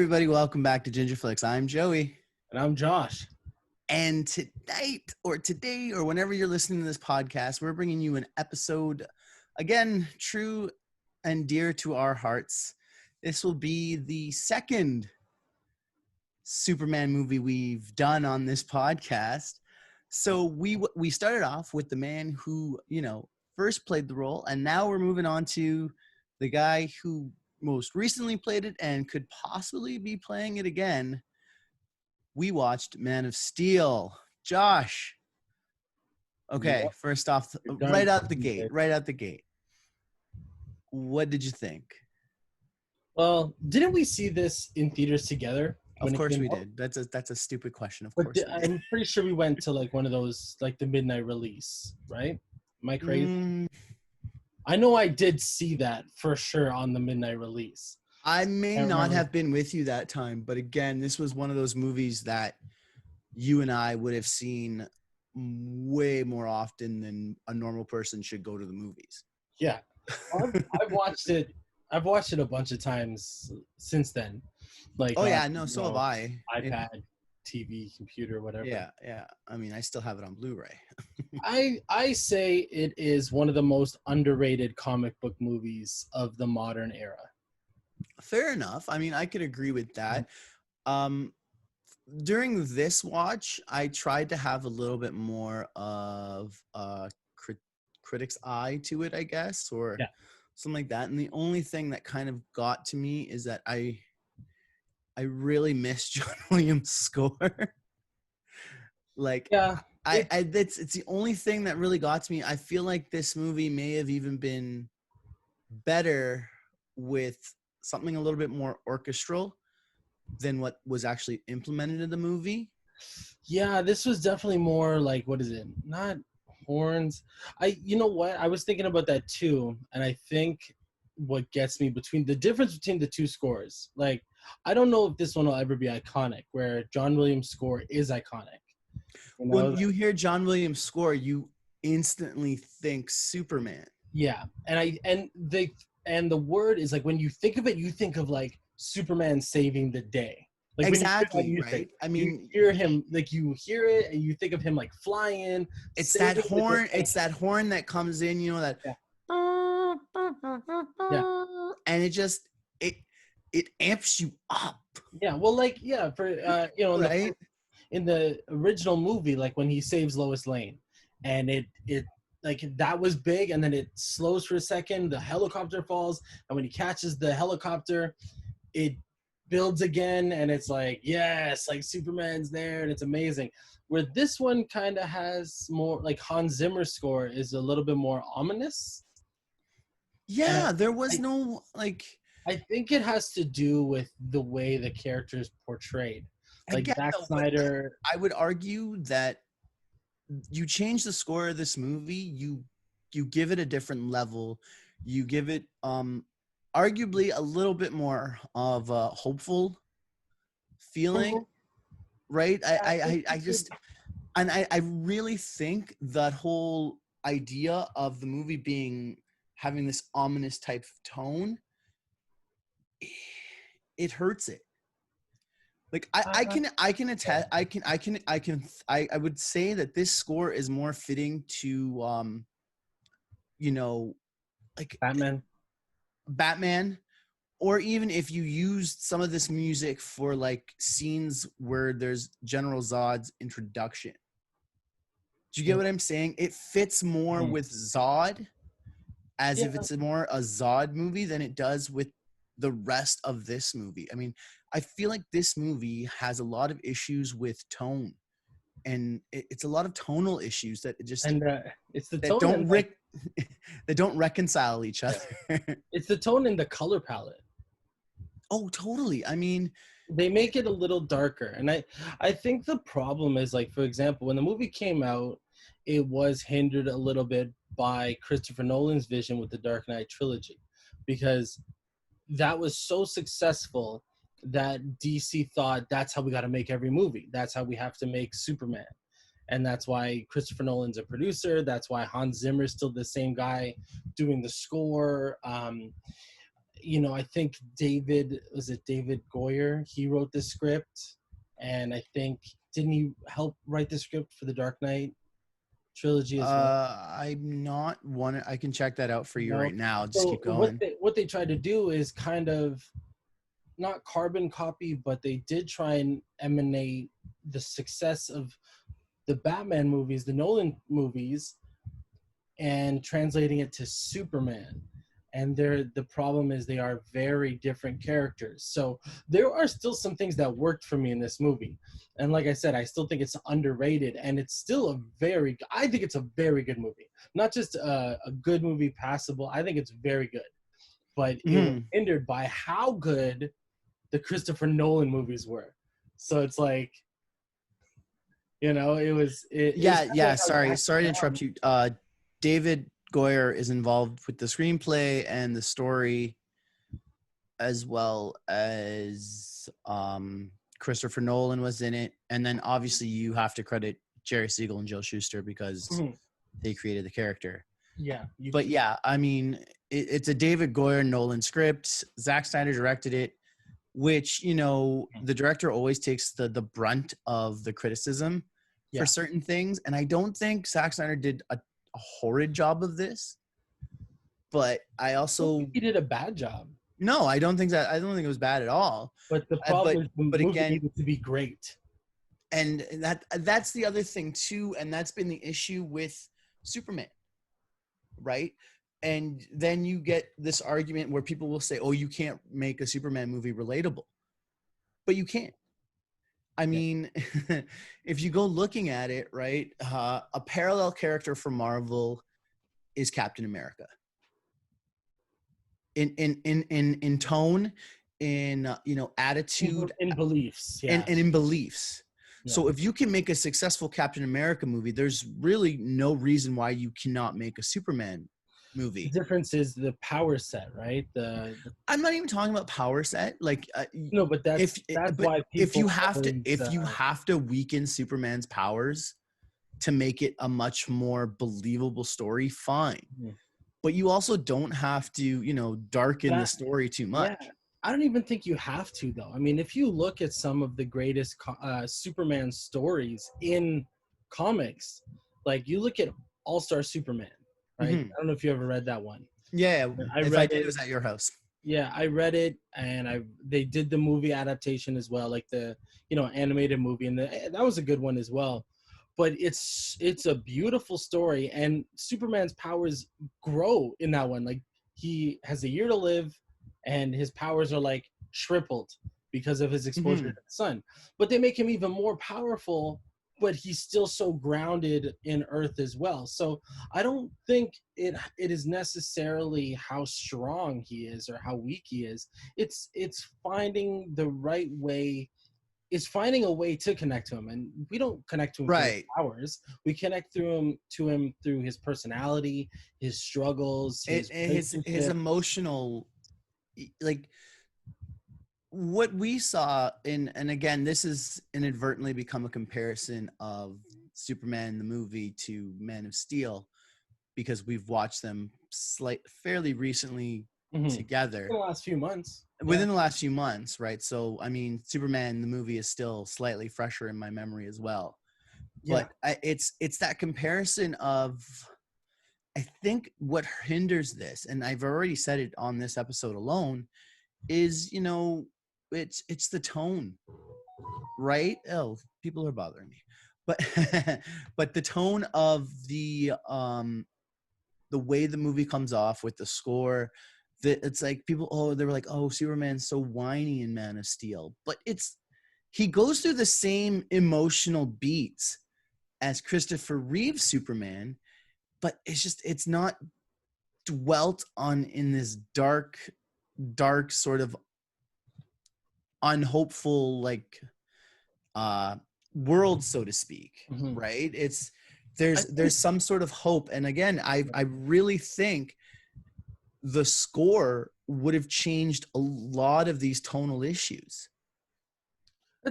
everybody, welcome back to Flix. I'm Joey. And I'm Josh. And tonight, or today, or whenever you're listening to this podcast, we're bringing you an episode, again, true and dear to our hearts. This will be the second Superman movie we've done on this podcast. So we started off with the man who, first played the role, and now we're moving on to the guy who most recently played it and could possibly be playing it again. We watched Man of Steel. Josh. Okay, yep. First off, right out the gate. What did you think? Well, didn't we see this in theaters together? Of course we did. That's a stupid question. Of course. I'm pretty sure we went to like one of those, like the midnight release, right? Am I crazy? I know I did see that for sure on the midnight release. I may not have been with you that time, but again, this was one of those movies that you and I would have seen way more often than a normal person should go to the movies. Yeah. I've watched it a bunch of times since then. Like so have I. iPad, TV, computer, whatever. Yeah. I mean, I still have it on Blu-ray. I say it is one of the most underrated comic book movies of the modern era. Fair enough. I mean, I could agree with that. During this watch, I tried to have a little bit more of a critic's eye to it, I guess, or something like that. And the only thing that kind of got to me is that I really miss John Williams' score. It's the only thing that really got to me. I feel like this movie may have even been better with something a little bit more orchestral than what was actually implemented in the movie. Yeah, this was definitely more like, what is it? Not horns. You know what? I was thinking about that too, and I think what gets me the difference between the two scores, like, I don't know if this one will ever be iconic, where John Williams' score is iconic. When you hear John Williams' score, you instantly think Superman. Yeah, and the word is like, when you think of it, you think of like Superman saving the day. Like, exactly, right? I mean, you hear him, like, you hear it and you think of him like flying in. It's that horn. It's that horn that comes in, that. Yeah. And it amps you up. Yeah. Well, right? In the original movie, like when he saves Lois Lane, and it like that was big, and then it slows for a second, the helicopter falls, and when he catches the helicopter, it builds again, and it's like, yes, like Superman's there, and it's amazing. Where this one kind of has more, like, Hans Zimmer's score is a little bit more ominous. Yeah, there was no, like... I think it has to do with the way the character's portrayed. Like, Zack Snyder... I would argue that you change the score of this movie, you give it a different level, you give it arguably a little bit more of a hopeful feeling, right? I really think that whole idea of the movie having this ominous type of tone, it hurts it. Like, I would say that this score is more fitting to like Batman, or even if you used some of this music for like scenes where there's General Zod's introduction. Do you get what I'm saying? It fits more with Zod, as if it's more a Zod movie than it does with the rest of this movie. I mean, I feel like this movie has a lot of issues with tone, and it's a lot of tonal issues that it's the tone that don't reconcile each other. It's the tone and the color palette. Oh, totally. I mean, they make it a little darker, and I think the problem is, like, for example, when the movie came out, it was hindered a little bit by Christopher Nolan's vision with the Dark Knight trilogy, because that was so successful that DC thought, that's how we got to make every movie. That's how we have to make Superman. And that's why Christopher Nolan's a producer. That's why Hans Zimmer's still the same guy doing the score. I think David Goyer? He wrote the script, and I think didn't he help write the script for the Dark Knight trilogy as well? I'm not one. I can check that out for you No. right now. Just So keep going. what they tried to do is kind of not carbon copy, but they did try and emanate the success of the Batman movies, the Nolan movies, and translating it to Superman. And the problem is they are very different characters. So there are still some things that worked for me in this movie. And like I said, I still think it's underrated, and it's still I think it's a very good movie. Not just a good movie, passable. I think it's very good. But it was hindered by how good the Christopher Nolan movies were. So it's like, it was. Sorry to interrupt you. David Goyer is involved with the screenplay and the story, as well as Christopher Nolan was in it. And then obviously you have to credit Jerry Siegel and Joe Shuster because they created the character. Yeah. I mean, it's a David Goyer Nolan script. Zack Snyder directed it, which, the director always takes the brunt of the criticism for certain things. And I don't think Zack Snyder did a horrid job of this, but I also he did a bad job. No, I don't think it was bad at all. But the problem is the movie again, needed to be great. And that's the other thing too, and that's been the issue with Superman, right? And then you get this argument where people will say, "Oh, you can't make a Superman movie relatable," but you can't. I mean, if you go looking at it, right, a parallel character for Marvel is Captain America. In tone, in attitude, in beliefs, and in beliefs. Yeah. So if you can make a successful Captain America movie, there's really no reason why you cannot make a Superman movie. The difference is the power set, right? I'm not even talking about power set. Like no, but that's why if you have to weaken Superman's powers to make it a much more believable story, fine. Yeah. But you also don't have to, darken the story too much. Yeah. I don't even think you have to, though. I mean, if you look at some of the greatest Superman stories in comics, like you look at All-Star Superman, right? I don't know if you ever read that one. Yeah, it was at your house. Yeah, I read it, and they did the movie adaptation as well, like the animated movie, and that was a good one as well. But it's a beautiful story, and Superman's powers grow in that one. Like he has a year to live, and his powers are like tripled because of his exposure to the sun. But they make him even more powerful, but he's still so grounded in Earth as well. So I don't think it is necessarily how strong he is or how weak he is. It's finding the right way. Is finding a way to connect to him, and we don't connect to him through his powers. We connect to him through his personality, his struggles, his emotional, like what we saw and again, this is inadvertently become a comparison of Superman the movie to Man of Steel because we've watched them fairly recently together in the last few months. Within the last few months, right? So, I mean, Superman, the movie, is still slightly fresher in my memory as well. Yeah. But it's that comparison of, I think what hinders this, and I've already said it on this episode alone, is, it's the tone, right? Oh, people are bothering me. But the tone of the way the movie comes off with the score, it's like people, they were like, oh, Superman's so whiny in Man of Steel. But he goes through the same emotional beats as Christopher Reeve's Superman, but it's not dwelt on in this dark sort of unhopeful, like, world, so to speak, right? There's some sort of hope. And again, I really think the score would have changed a lot of these tonal issues.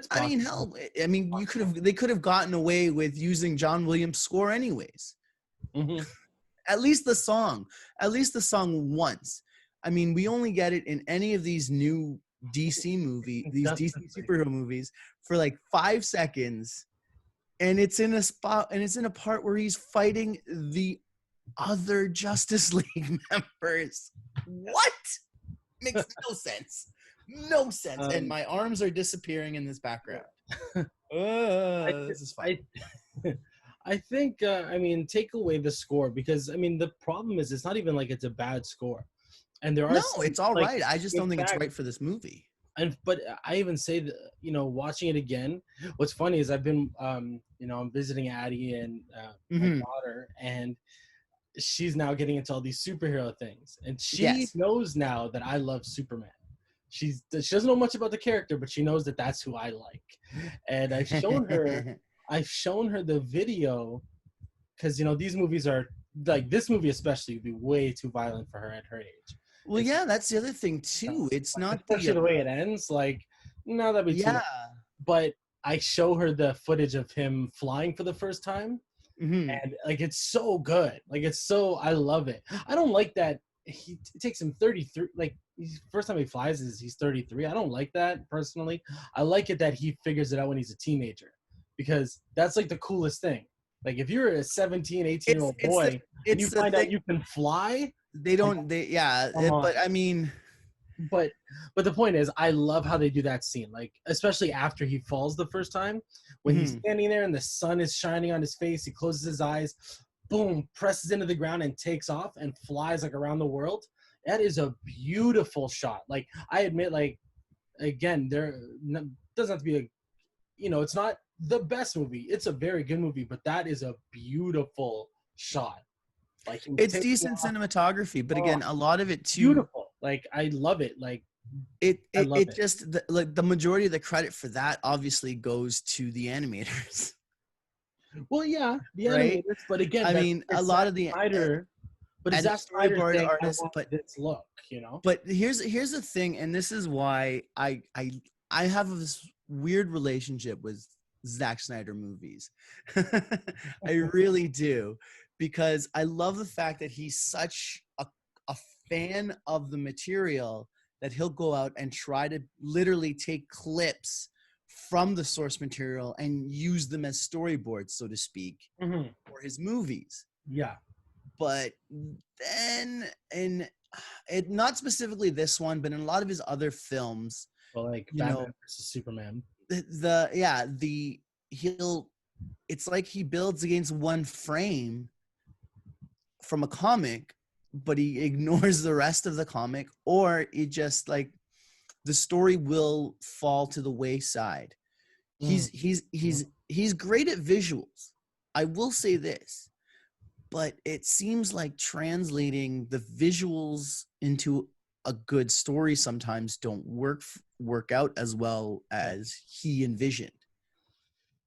I mean, hell, they could have gotten away with using John Williams' score anyways. At least the song once. I mean, we only get it in any of these new DC DC superhero movies for like 5 seconds, and it's in a spot, and it's in a part where he's fighting the other Justice League members. What? Makes no sense. No sense. And my arms are disappearing in this background. This is fun. I think, I mean, take away the score, because I mean, the problem is it's not even like it's a bad score. And there are it's all right. I just don't think it's right for this movie. But I even say that, you know, watching it again, what's funny is I've been, you know, I'm visiting Addie and my daughter, and she's now getting into all these superhero things. And she knows now that I love Superman. She doesn't know much about the character, but she knows that that's who I like. And I've shown her the video, because, you know, these movies are, like, this movie especially would be way too violent for her at her age. Well, yeah, that's the other thing too. It's not the way it ends. Like, no, that'd be too much. But I show her the footage of him flying for the first time, and like, it's so good. Like, I love it. I don't like that it takes him 33. Like, first time he flies is he's 33. I don't like that personally. I like it that he figures it out when he's a teenager, because that's like the coolest thing. Like, if you're a 17, 18-year-old boy and you find out you can fly. But I mean, but the point is, I love how they do that scene, like, especially after he falls the first time, when he's standing there and the sun is shining on his face, he closes his eyes, boom, presses into the ground and takes off and flies like around the world. That is a beautiful shot. Like, I admit, like, again, there doesn't have to be a, you know, it's not the best movie. It's a very good movie, but that is a beautiful shot. Like, it's decent cinematography, but again, a lot of it too. Beautiful. Like, I love it. Like, it just like the majority of the credit for that obviously goes to the animators. Well, yeah, the animators, but again, I mean, a lot of the Snyder, but it's that storyboard artist, but this look, you know. But here's the thing, and this is why I have this weird relationship with Zack Snyder movies. I really do. Because I love the fact that he's such a fan of the material that he'll go out and try to literally take clips from the source material and use them as storyboards, so to speak, for his movies. Yeah. But then, not specifically this one, but in a lot of his other films, well, like Batman versus Superman. It's like he builds against one frame from a comic, but he ignores the rest of the comic, or it just, like, the story will fall to the wayside. He's great at visuals, I will say this, but it seems like translating the visuals into a good story sometimes don't work out as well as he envisioned.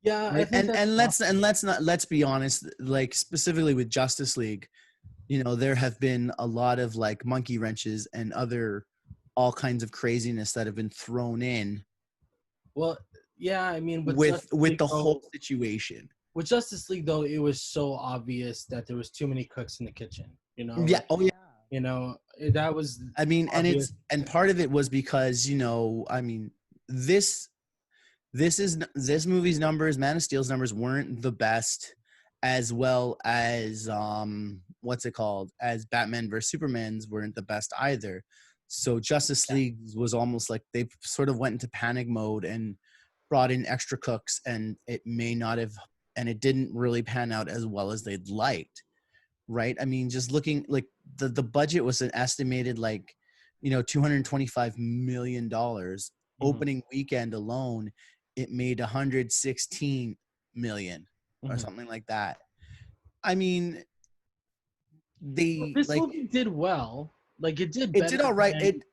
Yeah, right? and let's be honest, like, specifically with Justice League, you know, there have been a lot of, like, monkey wrenches and other all kinds of craziness that have been thrown in. Well, yeah, I mean, with the whole situation. With Justice League, though, it was so obvious that there was too many cooks in the kitchen. You know. Yeah. Oh yeah. You know, that was. I mean, obvious. and part of it was because, you know, I mean, this movie's numbers, Man of Steel's numbers, weren't the best, as well as as Batman vs Superman's weren't the best either. So Justice League was almost like they sort of went into panic mode and brought in extra cooks, and it didn't really pan out as well as they'd liked. Right? I mean, just looking, like, the budget was an estimated, like, you know, $225 million. Opening weekend alone, it made $116 million or something like that. I mean, this movie did well. Like, it did. It did all right. It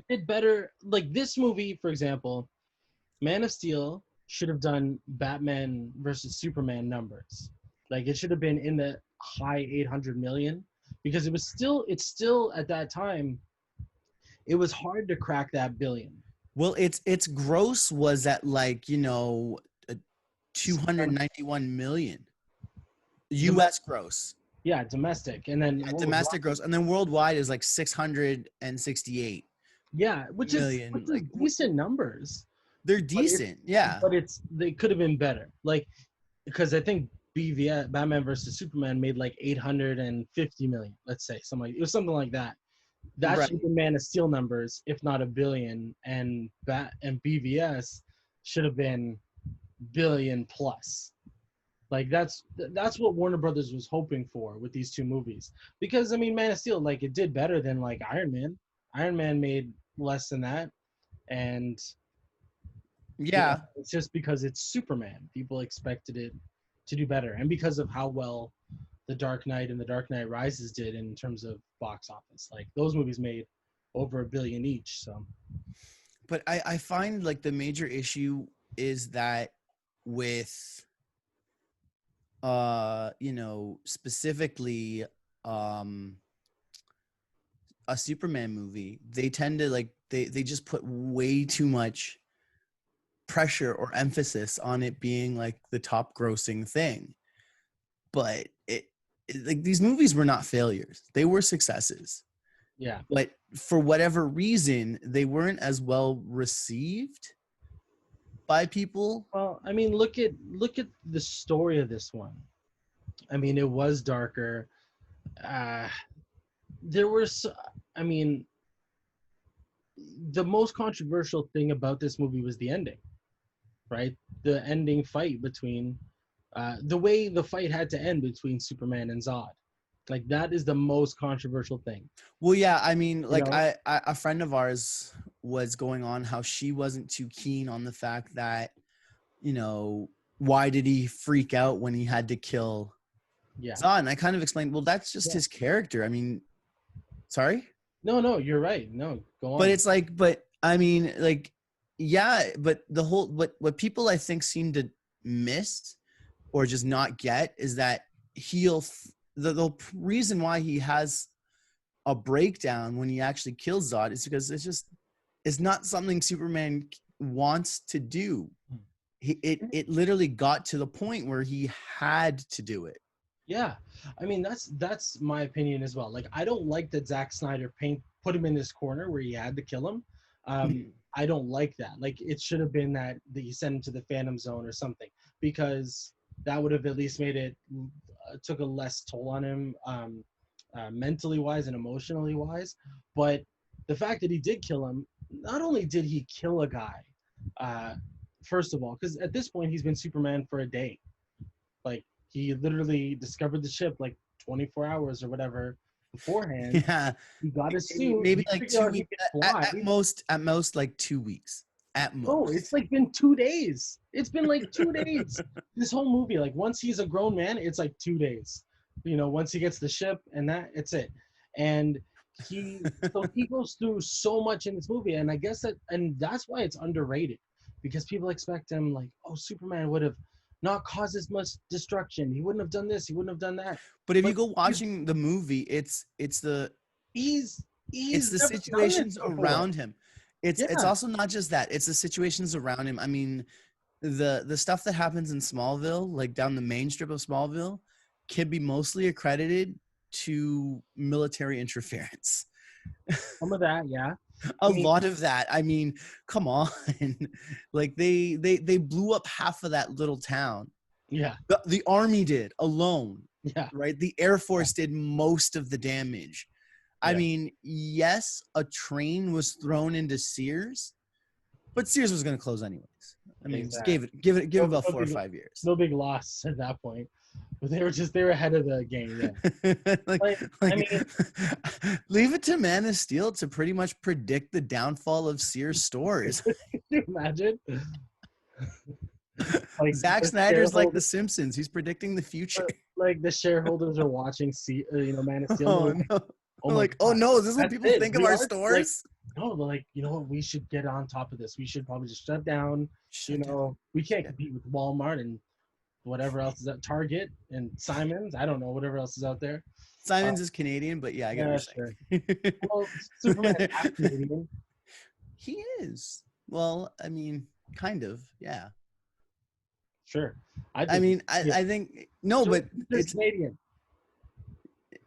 did better. Like, this movie, for example, Man of Steel should have done Batman versus Superman numbers. Like, it should have been in the high 800 million, because it's still at that time, it was hard to crack that billion. Well, its gross was at, like, you know, 291 million U.S. gross. Yeah, domestic, and then Yeah, domestic gross, and then worldwide is like 668 yeah, which is million. Like decent numbers, they're but it decent, yeah. but it's they could have been better. Like because I think BVS Batman versus Superman made like 850 million. Let's say something like, it was something like that. That Right. should have been Man of Steel numbers, if not a billion, and BVS should have been billion plus. Like that's what Warner Brothers was hoping for with these two movies. Because I mean, Man of Steel, like it did better than like Iron Man. Iron Man made less than that, and Yeah. it's just because it's Superman. People expected it to do better, and because of how well The Dark Knight and The Dark Knight Rises did in terms of box office. Like those movies made over $1 billion each. So But I find like the major issue is that with specifically um a Superman movie, they tend to like they just put way too much pressure or emphasis on it being like the top grossing thing. But like these movies were not failures. They were successes. yeah. But for whatever reason, they weren't as well received by people. Well, I mean, look at the story of this one. I mean, it was darker. Uh, there was, I mean, the most controversial thing about this movie was the ending, right? The ending fight between, the way the fight had to end between Superman and Zod. Like that is the most controversial thing. Well, yeah, I mean, You like know? I a friend of ours was going on how she wasn't too keen on the fact that, why did he freak out when he had to kill Yeah. Zod? And I kind of explained, well, that's just Yeah. his character. I mean, sorry? No, you're right. No, go But on. it's like, but I mean, like, yeah, but the whole what people I think seem to miss or just not get is that the reason why he has a breakdown when he actually kills Zod is because it's not something Superman wants to do. It literally got to the point where he had to do it. Yeah, I mean that's my opinion as well. Like I don't like that Zack Snyder put him in this corner where he had to kill him. I don't like that. Like it should have been that you sent him to the Phantom Zone or something, because that would have at least made it took a less toll on him, mentally wise and emotionally wise. But the fact that he did kill him, not only did he kill a guy, uh, first of all, because at this point he's been Superman for a day. Like he literally discovered the ship like 24 hours or whatever beforehand. Yeah, He got his suit. maybe He like figured out he 2 weeks could fly. at most like 2 weeks at No, most. it's like been 2 days. It's been like 2 days. This whole movie, like once he's a grown man, it's like 2 days. Once he gets the ship and that, it's it. And he goes through so much in this movie, and I guess that's why it's underrated, because people expect him like, oh, Superman would have not caused as much destruction. He wouldn't have done this. He wouldn't have done that. But if you But go watching the movie, it's the he's it's the never done this situations before. around him. It's Yeah, also not just that. It's the situations around him. I mean, the stuff that happens in Smallville, like down the main strip of Smallville, can be mostly accredited to military interference. some of that. Yeah, A I mean, lot of that. I mean, come on. Like they blew up half of that little town. yeah, The army did alone, yeah, right? The Air Force did most of the damage. I yeah. mean, yes, a train was thrown into Sears, but Sears was going to close anyways. I mean, just Exactly. give it No, about no 4 or big, 5 years. no big loss at that point. But they were ahead of the game. Yeah. like, I mean, leave it to Man of Steel to pretty much predict the downfall of Sears stores. can you imagine? Like Zack the Snyder's like The shareholders, Simpsons. He's predicting the future. like the shareholders are watching, Man of Steel. Oh Like, no! oh my Like, oh god, no! Is this what that's people it. think of We our are like, stores? no, like what? We should get on top of this. We should probably just shut down. Shut down. We can't compete with Walmart and whatever else is at Target and Simon's. I don't know whatever else is out there. Simons is Canadian, but yeah, I get what Sure. you're saying. Well, Superman is half Canadian. He is. Well, I mean, kind of, yeah. Sure. I mean, I think no, So but he's it's Canadian.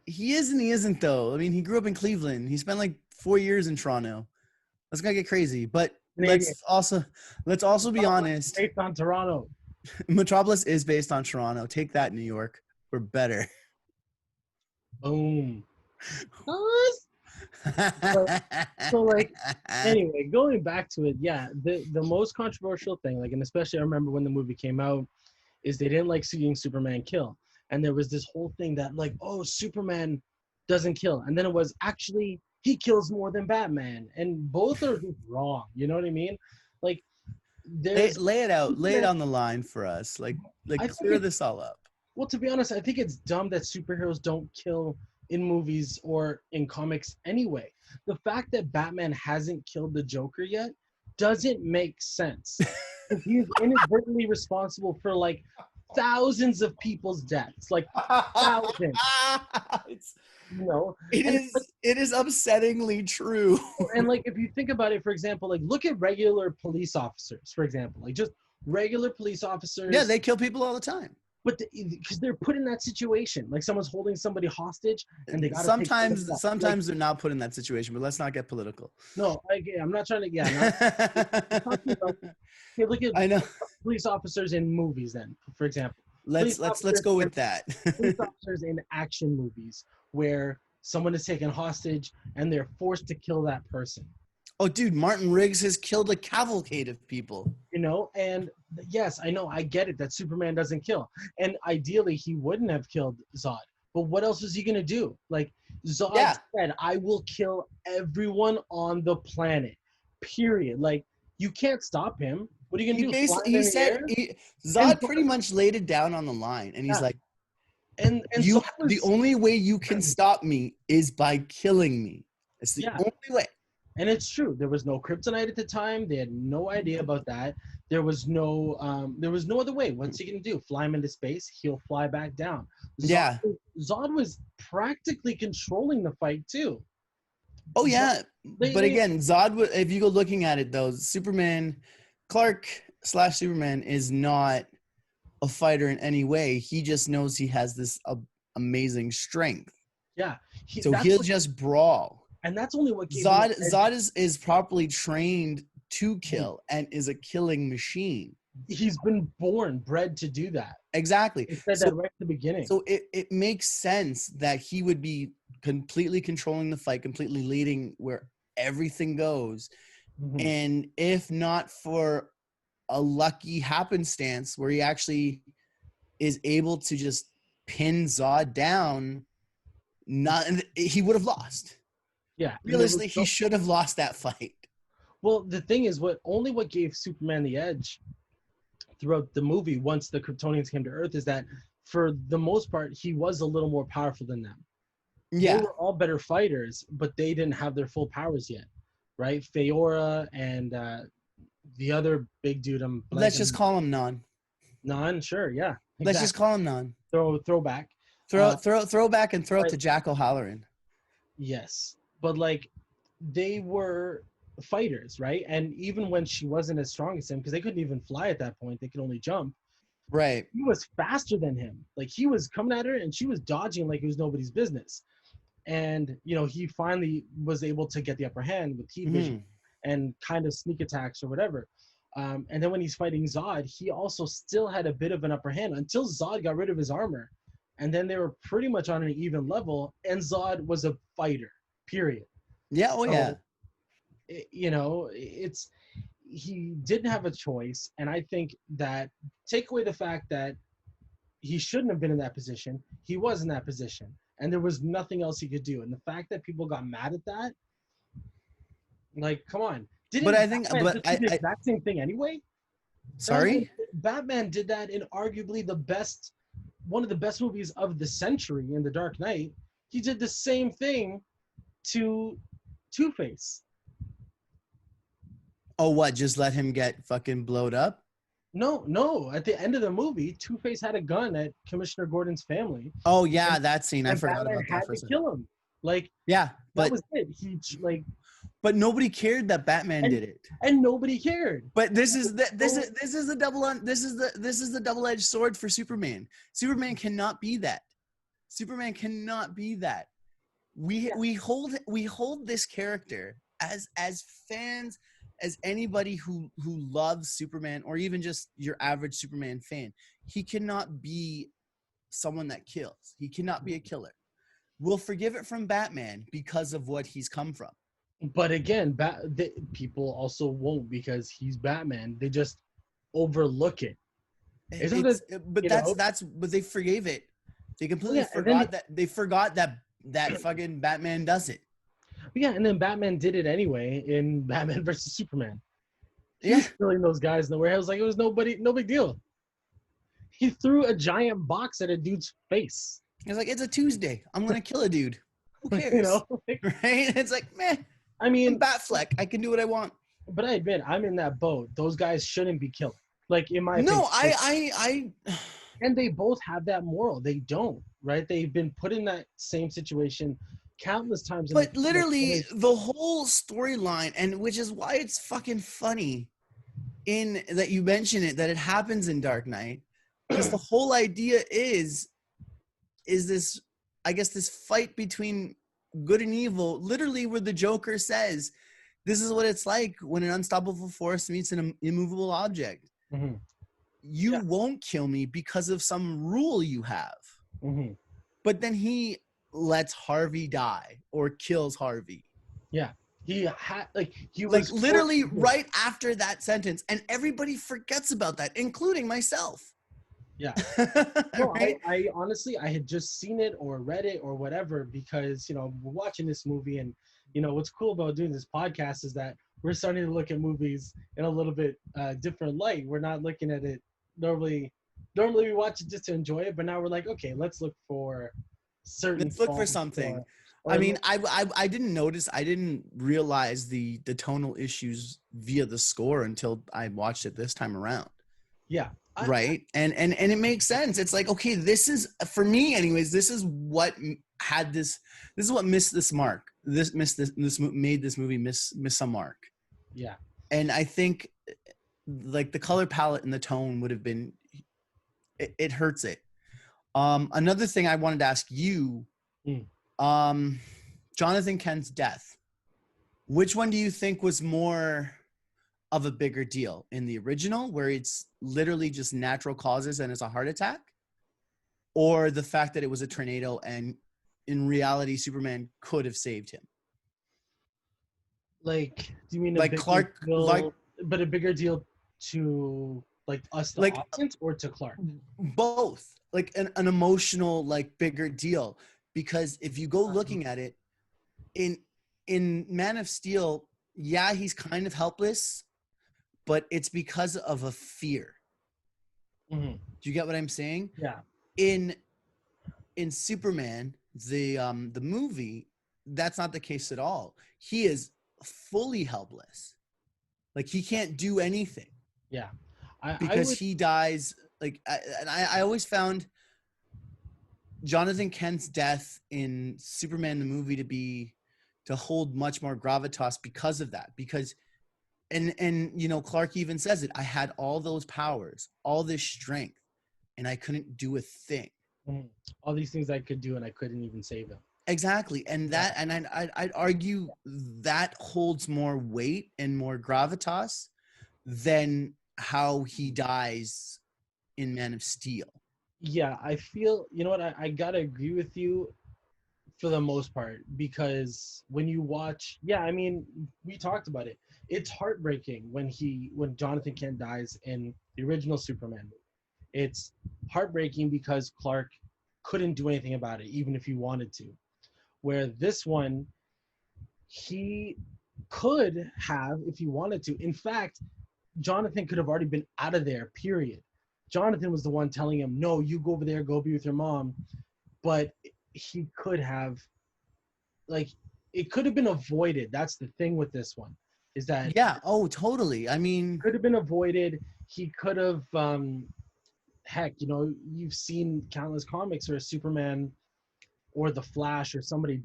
He is and he isn't though. I mean, he grew up in Cleveland. He spent like 4 years in Toronto. That's gonna get crazy. But Canadian. let's also be honest. Based on Toronto. Metropolis is based on Toronto. Take that, New York. We're better. Boom. So like, anyway, going back to it, yeah, the most controversial thing, like, and especially I remember when the movie came out, is they didn't like seeing Superman kill. And there was this whole thing that like, oh, Superman doesn't kill. And then it was actually he kills more than Batman. And both are just wrong. You know what I mean? Like, lay it out, lay it on the line for us. Like clear this all up. Well, to be honest, I think it's dumb that superheroes don't kill in movies or in comics anyway. The fact that Batman hasn't killed the Joker yet doesn't make sense. He's inadvertently responsible for like thousands of people's deaths, like thousands. You know, it is upsettingly true. And like, if you think about it, for example, like look at regular police officers, for example, like just regular police officers. Yeah, they kill people all the time. But because they're put in that situation, like someone's holding somebody hostage, and they got sometimes they're not put in that situation. But let's not get political. No, I'm not trying to. Yeah, hey, look at I know police officers in movies. Then, for example, let's go with that. Police officers in action movies where someone is taken hostage and they're forced to kill that person. Oh, dude, Martin Riggs has killed a cavalcade of people. You know, and yes, I know, I get it that Superman doesn't kill. And ideally, he wouldn't have killed Zod. But what else was he going to do? Like, Zod said, I will kill everyone on the planet, period. Like, you can't stop him. What are you going to do? He said, Zod pretty much laid it down on the line. And he's like, and the only way you can stop me is by killing me. It's the only way. And it's true. There was no kryptonite at the time. They had no idea about that. There was no other way. What's he gonna do? Fly him into space? He'll fly back down. Zod was practically controlling the fight too. Oh yeah, but again, Zod. If you go looking at it though, Clark/Superman is not a fighter in any way. He just knows he has this amazing strength. Yeah. He'll just brawl. And that's only what gave Zod is properly trained to kill and is a killing machine. He's been bred to do that. Exactly. He said that right at the beginning. So it makes sense that he would be completely controlling the fight, completely leading where everything goes. Mm-hmm. And if not for a lucky happenstance where he actually is able to just pin Zod down, he would have lost. Yeah. Realistically, he should have lost that fight. Well, the thing is, what gave Superman the edge throughout the movie, once the Kryptonians came to Earth, is that for the most part, he was a little more powerful than them. Yeah. They were all better fighters, but they didn't have their full powers yet, right? Feora and the other big dude. Let's just call him Non. Non, sure, yeah. Exactly. Let's just call him Non. Throwback. Throwback and throw it to Jack O'Halloran. Yes. But like, they were fighters, right? And even when she wasn't as strong as him, because they couldn't even fly at that point, they could only jump. Right. He was faster than him. Like, he was coming at her and she was dodging like it was nobody's business. And, you know, he finally was able to get the upper hand with heat vision and kind of sneak attacks or whatever. And then when he's fighting Zod, he also still had a bit of an upper hand until Zod got rid of his armor. And then they were pretty much on an even level, and Zod was a fighter. Period. Yeah. Oh, yeah. You know, he didn't have a choice, and I think that take away the fact that he shouldn't have been in that position. He was in that position, and there was nothing else he could do. And the fact that people got mad at that, like, come on. The exact same thing anyway. Sorry. Batman did that in arguably one of the best movies of the century, in The Dark Knight. He did the same thing to Two-Face. Oh, what? Just let him get fucking blowed up? No. At the end of the movie, Two-Face had a gun at Commissioner Gordon's family. Oh yeah, that scene. I forgot about that. Had to kill him. Like, yeah, but that was it. But nobody cared that Batman did it, and nobody cared. But this is the double-edged sword for Superman. Superman cannot be that. Superman cannot be that. We hold this character as fans, as anybody who loves Superman, or even just your average Superman fan. He cannot be someone that kills. He cannot be a killer. We'll forgive it from Batman because of what he's come from. But again, people also won't, because he's Batman. They just overlook it. But they forgave it. They completely forgot that fucking Batman does it. Yeah, and then Batman did it anyway in Batman versus Superman. He was killing those guys in the warehouse like it was no big deal. He threw a giant box at a dude's face. He's like, it's a Tuesday. I'm gonna kill a dude. Who cares? You know, right? It's like, man. I mean, Batfleck. I can do what I want. But I admit, I'm in that boat. Those guys shouldn't be killing. Like, in my opinion. No, I. And they both have that moral. They don't, right? They've been put in that same situation countless times. But literally, the whole storyline, and which is why it's fucking funny, in that you mention it, that it happens in Dark Knight, because the whole idea is this, I guess, this fight between good and evil, literally where the Joker says, this is what it's like when an unstoppable force meets an immovable object. Mm-hmm. You won't kill me because of some rule you have. Mm-hmm. But then he lets Harvey die or kills Harvey. Yeah. He was literally right after that sentence, and everybody forgets about that, including myself. Yeah. No, right? I honestly, I had just seen it or read it or whatever, because, we're watching this movie, and, what's cool about doing this podcast is that we're starting to look at movies in a little bit different light. We're not looking at it normally we watch it just to enjoy it, but now we're like, okay, let's look for certain. Let's look for something. I mean, I didn't realize the tonal issues via the score until I watched it this time around. Yeah. Right. And it makes sense. It's like, okay, this is, for me anyways, this is what missed this mark. This made this movie miss some mark. Yeah. And I think like the color palette and the tone would have been, it hurts it. Another thing I wanted to ask you, Jonathan Kent's death, which one do you think was more of a bigger deal, in the original, where it's literally just natural causes and it's a heart attack, or the fact that it was a tornado and in reality Superman could have saved him? Like, do you mean like Clark deal, but a bigger deal to like us, the audience, or to Clark? Both. Like an emotional, like, bigger deal, because if you go looking at it in Man of Steel, yeah, he's kind of helpless, but it's because of a fear. Mm-hmm. Do you get what I'm saying? Yeah. In Superman, the movie, that's not the case at all. He is fully helpless. Like, he can't do anything. Yeah. Because he dies. Like, I always found Jonathan Kent's death in Superman the movie to hold much more gravitas because of that. Because and Clark even says it, I had all those powers, all this strength, and I couldn't do a thing. Mm-hmm. All these things I could do, and I couldn't even save him. Exactly. And that, and I'd argue that holds more weight and more gravitas than how he dies in Man of Steel. Yeah, I feel, you know what, I gotta agree with you for the most part, because when you watch, I mean, we talked about it. It's heartbreaking when Jonathan Kent dies in the original Superman movie. It's heartbreaking because Clark couldn't do anything about it, even if he wanted to. Where this one, he could have, if he wanted to. In fact, Jonathan could have already been out of there, period. Jonathan was the one telling him, no, you go over there, go be with your mom. But he could have, like, it could have been avoided. That's the thing with this one, is that... Yeah, oh, totally. I mean... Could have been avoided. He could have, heck, you've seen countless comics where Superman or the Flash or somebody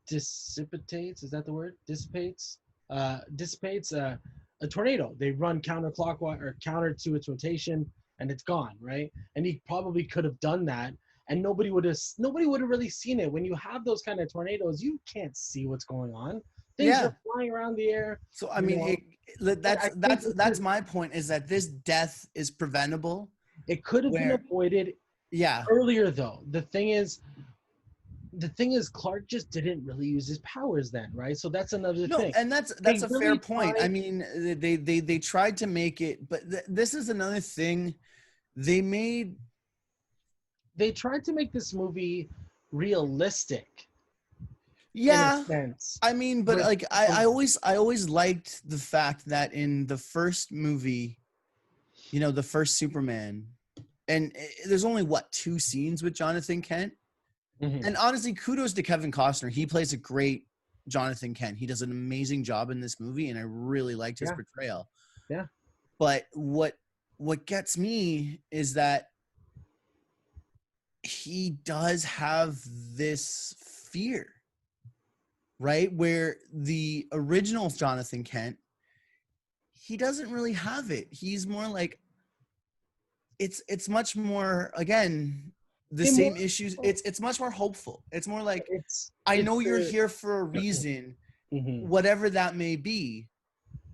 dissipates, is that the word? Dissipates a tornado. They run counterclockwise or counter to its rotation, and it's gone, right? And he probably could have done that, and nobody would have really seen it. When you have those kind of tornadoes, you can't see what's going on. Things Yeah. are flying around the air. So I mean, I think that's my point, is that this death is preventable. it could have been avoided Yeah. earlier, though. The thing is, Clark just didn't really use his powers then, right? So that's another thing. And that's a fair point. I mean, they tried to make it, but this is another thing. They tried to make this movie realistic. Yeah. In a sense. I mean, but like I always liked the fact that in the first movie, you know, the first Superman, and there's only 2 scenes with Jonathan Kent. Mm-hmm. And honestly, kudos to Kevin Costner. He plays a great Jonathan Kent. He does an amazing job in this movie, and I really liked his portrayal. Yeah. But what gets me is that he does have this fear, right? Where the original Jonathan Kent, he doesn't really have it. He's more like, it's much more, again, the same issues. It's much more hopeful. It's more like, I know you're here for a reason, mm-hmm. whatever that may be,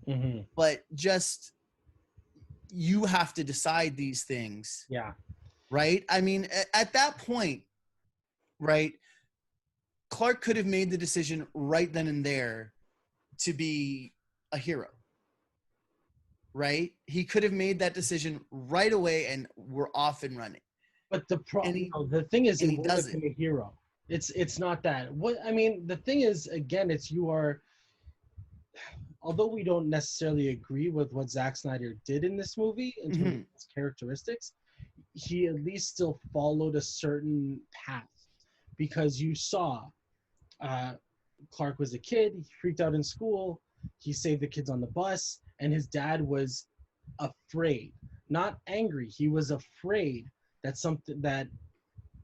mm-hmm. but just, you have to decide these things. Yeah. Right? I mean, at that point, right, Clark could have made the decision right then and there to be a hero. Right? He could have made that decision right away, and we're off and running. But the thing is, he doesn't be a hero. It's not that. The thing is, again, although we don't necessarily agree with what Zack Snyder did in this movie in terms mm-hmm. of his characteristics, he at least still followed a certain path, because you saw Clark was a kid. He freaked out in school. He saved the kids on the bus, and his dad was afraid, not angry. He was afraid that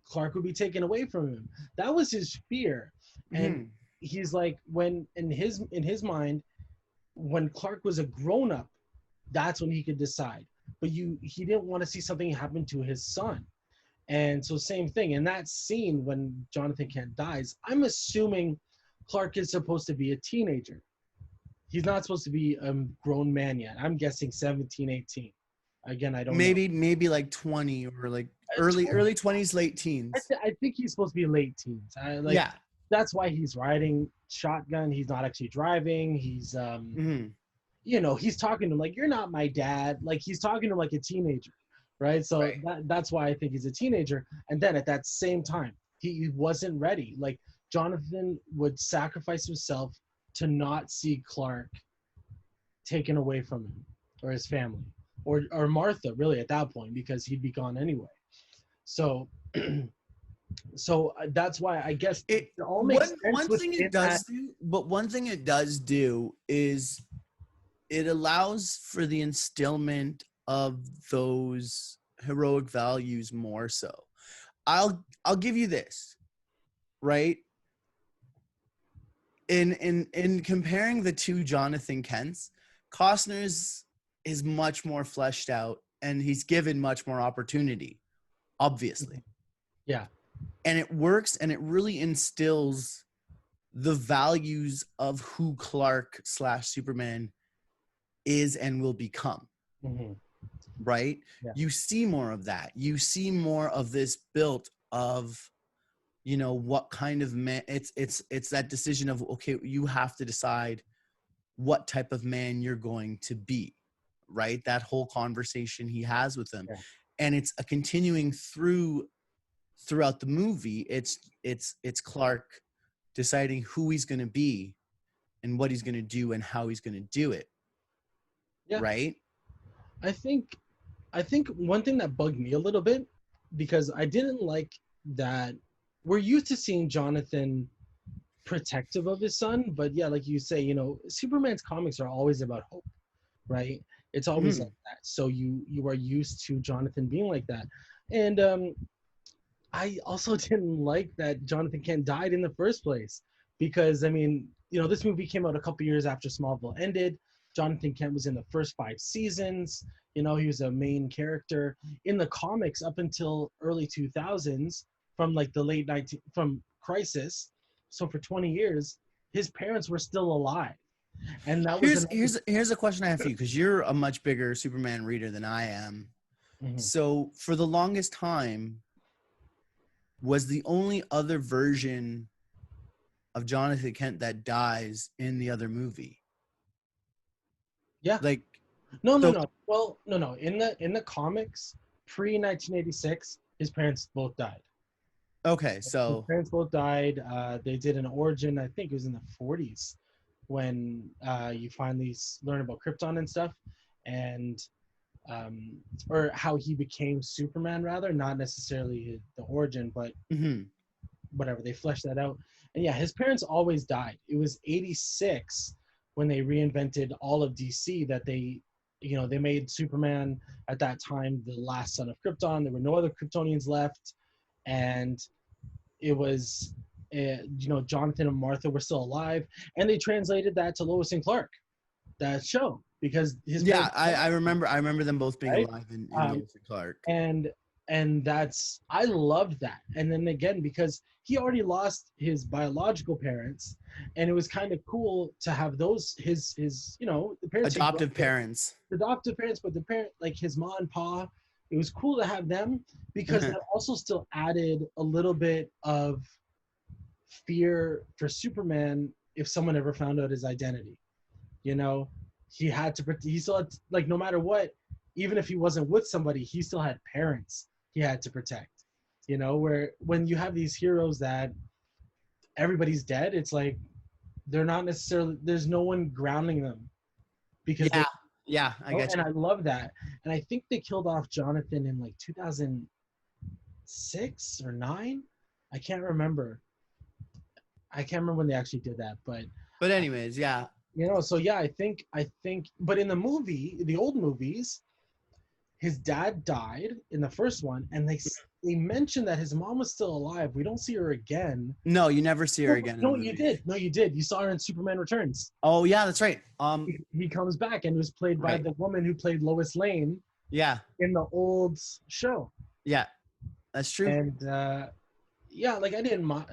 Clark would be taken away from him. That was his fear. And he's like, when in his mind, when Clark was a grown-up, that's when he could decide. But he didn't want to see something happen to his son. And so same thing. In that scene when Jonathan Kent dies, I'm assuming Clark is supposed to be a teenager. He's not supposed to be a grown man yet. I'm guessing 17, 18. Again, I don't know. Maybe like 20 or like early 20s, late teens. I think he's supposed to be late teens. Yeah. That's why he's riding shotgun. He's not actually driving. He's he's talking to him like, "You're not my dad." Like, he's talking to him like a teenager, right? So that's why I think he's a teenager. And then at that same time, he wasn't ready. Like, Jonathan would sacrifice himself to not see Clark taken away from him or his family, or Martha, really, at that point, because he'd be gone anyway. So that's why I guess it all makes sense. One thing it does do is it allows for the instillment of those heroic values more so. I'll give you this, right? In comparing the two Jonathan Kents, Costner's is much more fleshed out, and he's given much more opportunity, obviously. Yeah. And it works, and it really instills the values of who Clark / Superman is and will become. Mm-hmm. Right? Yeah. You see more of that. You see more of this built of, what kind of man. It's that decision of, okay, you have to decide what type of man you're going to be, right? That whole conversation he has with him. Yeah. And it's a continuing throughout the movie. It's Clark deciding who he's going to be and what he's going to do and how he's going to do it. Yeah. Right? I think one thing that bugged me a little bit, because I didn't like that we're used to seeing Jonathan protective of his son, but yeah, like you say, Superman's comics are always about hope, right? It's always like that. So you are used to Jonathan being like that. And I also didn't like that Jonathan Kent died in the first place, because this movie came out a couple years after Smallville ended. Jonathan Kent was in the first 5 seasons. He was a main character in the comics up until early 2000s. from like the late 19 from Crisis. So for 20 years, his parents were still alive, and that was Here's a question I have for you, because you're a much bigger Superman reader than I am. Mhm. So for the longest time, was the only other version of Jonathan Kent that dies in the other movie? Yeah. Like, No, no, so no. Well, no. In the comics, pre 1986, his parents both died. okay, His so parents both died. They did an origin. I think it was in the 40s when you finally learn about Krypton and stuff, and or how he became Superman, rather, not necessarily the origin, but mhm. whatever, they fleshed that out. And yeah, his parents always died. It was 86 when they reinvented all of DC that they made Superman at that time the last son of Krypton. There were no other Kryptonians left, and it was Jonathan and Martha were still alive, and they translated that to Lois and Clark, that show, because his Yeah, parents I remember them both being right. alive in um, Lois and Clark. and that's, I loved that. And then again, because he already lost his biological parents, and it was kind of cool to have those his the parents Adoptive parents. adoptive parents, but the parent, like his mom and pa, it was cool to have them, because that also still added a little bit of fear for Superman if someone ever found out his identity. You know, he still had, like, no matter what, even if he wasn't with somebody, he still had parents he had to protect. Where when you have these heroes that everybody's dead, it's like they're not necessarily, there's no one grounding them, because Yeah, yeah, I get and you. I love that. And I think they killed off Jonathan in like 2006 or 9. I can't remember. I can't remember when they actually did that, but But anyways, yeah. so yeah, I think, but in the old movies, his dad died in the first one, and they mentioned that his mom was still alive. We don't see her again. No, you never see her No, again in the no, you movies. did. No, you did. You saw her in Superman Returns. Oh yeah, that's right. He comes back and was played by Right. the woman who played Lois Lane Yeah, in the old show. yeah, that's true. And yeah, like I didn't mind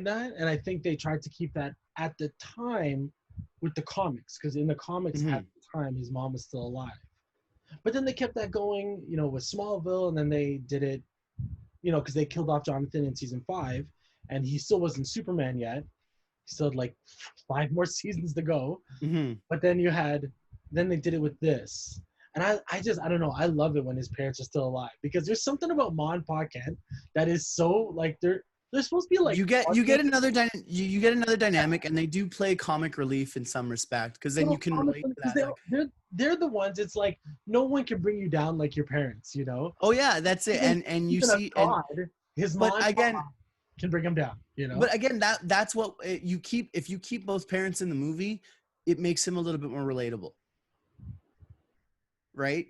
that, and I think they tried to keep that at the time with the comics, because in the comics at the time his mom was still alive. But then they kept that going, with Smallville, and then they did it, because they killed off Jonathan in season 5, and he still wasn't Superman yet. He still had like 5 more seasons to go. Mm-hmm. But then then they did it with this. And I don't know. I love it when his parents are still alive, because there's something about Ma and Pa Kent that is so, like, they're supposed to be like, You get another you get another dynamic, and they do play comic relief in some respect, because then you can relate to that. Like, they're the ones. It's like no one can bring you down like your parents. oh yeah, that's it. And you Even a see, God, his mom but again, can bring him down. But again, that's what you keep. If you keep both parents in the movie, it makes him a little bit more relatable, right?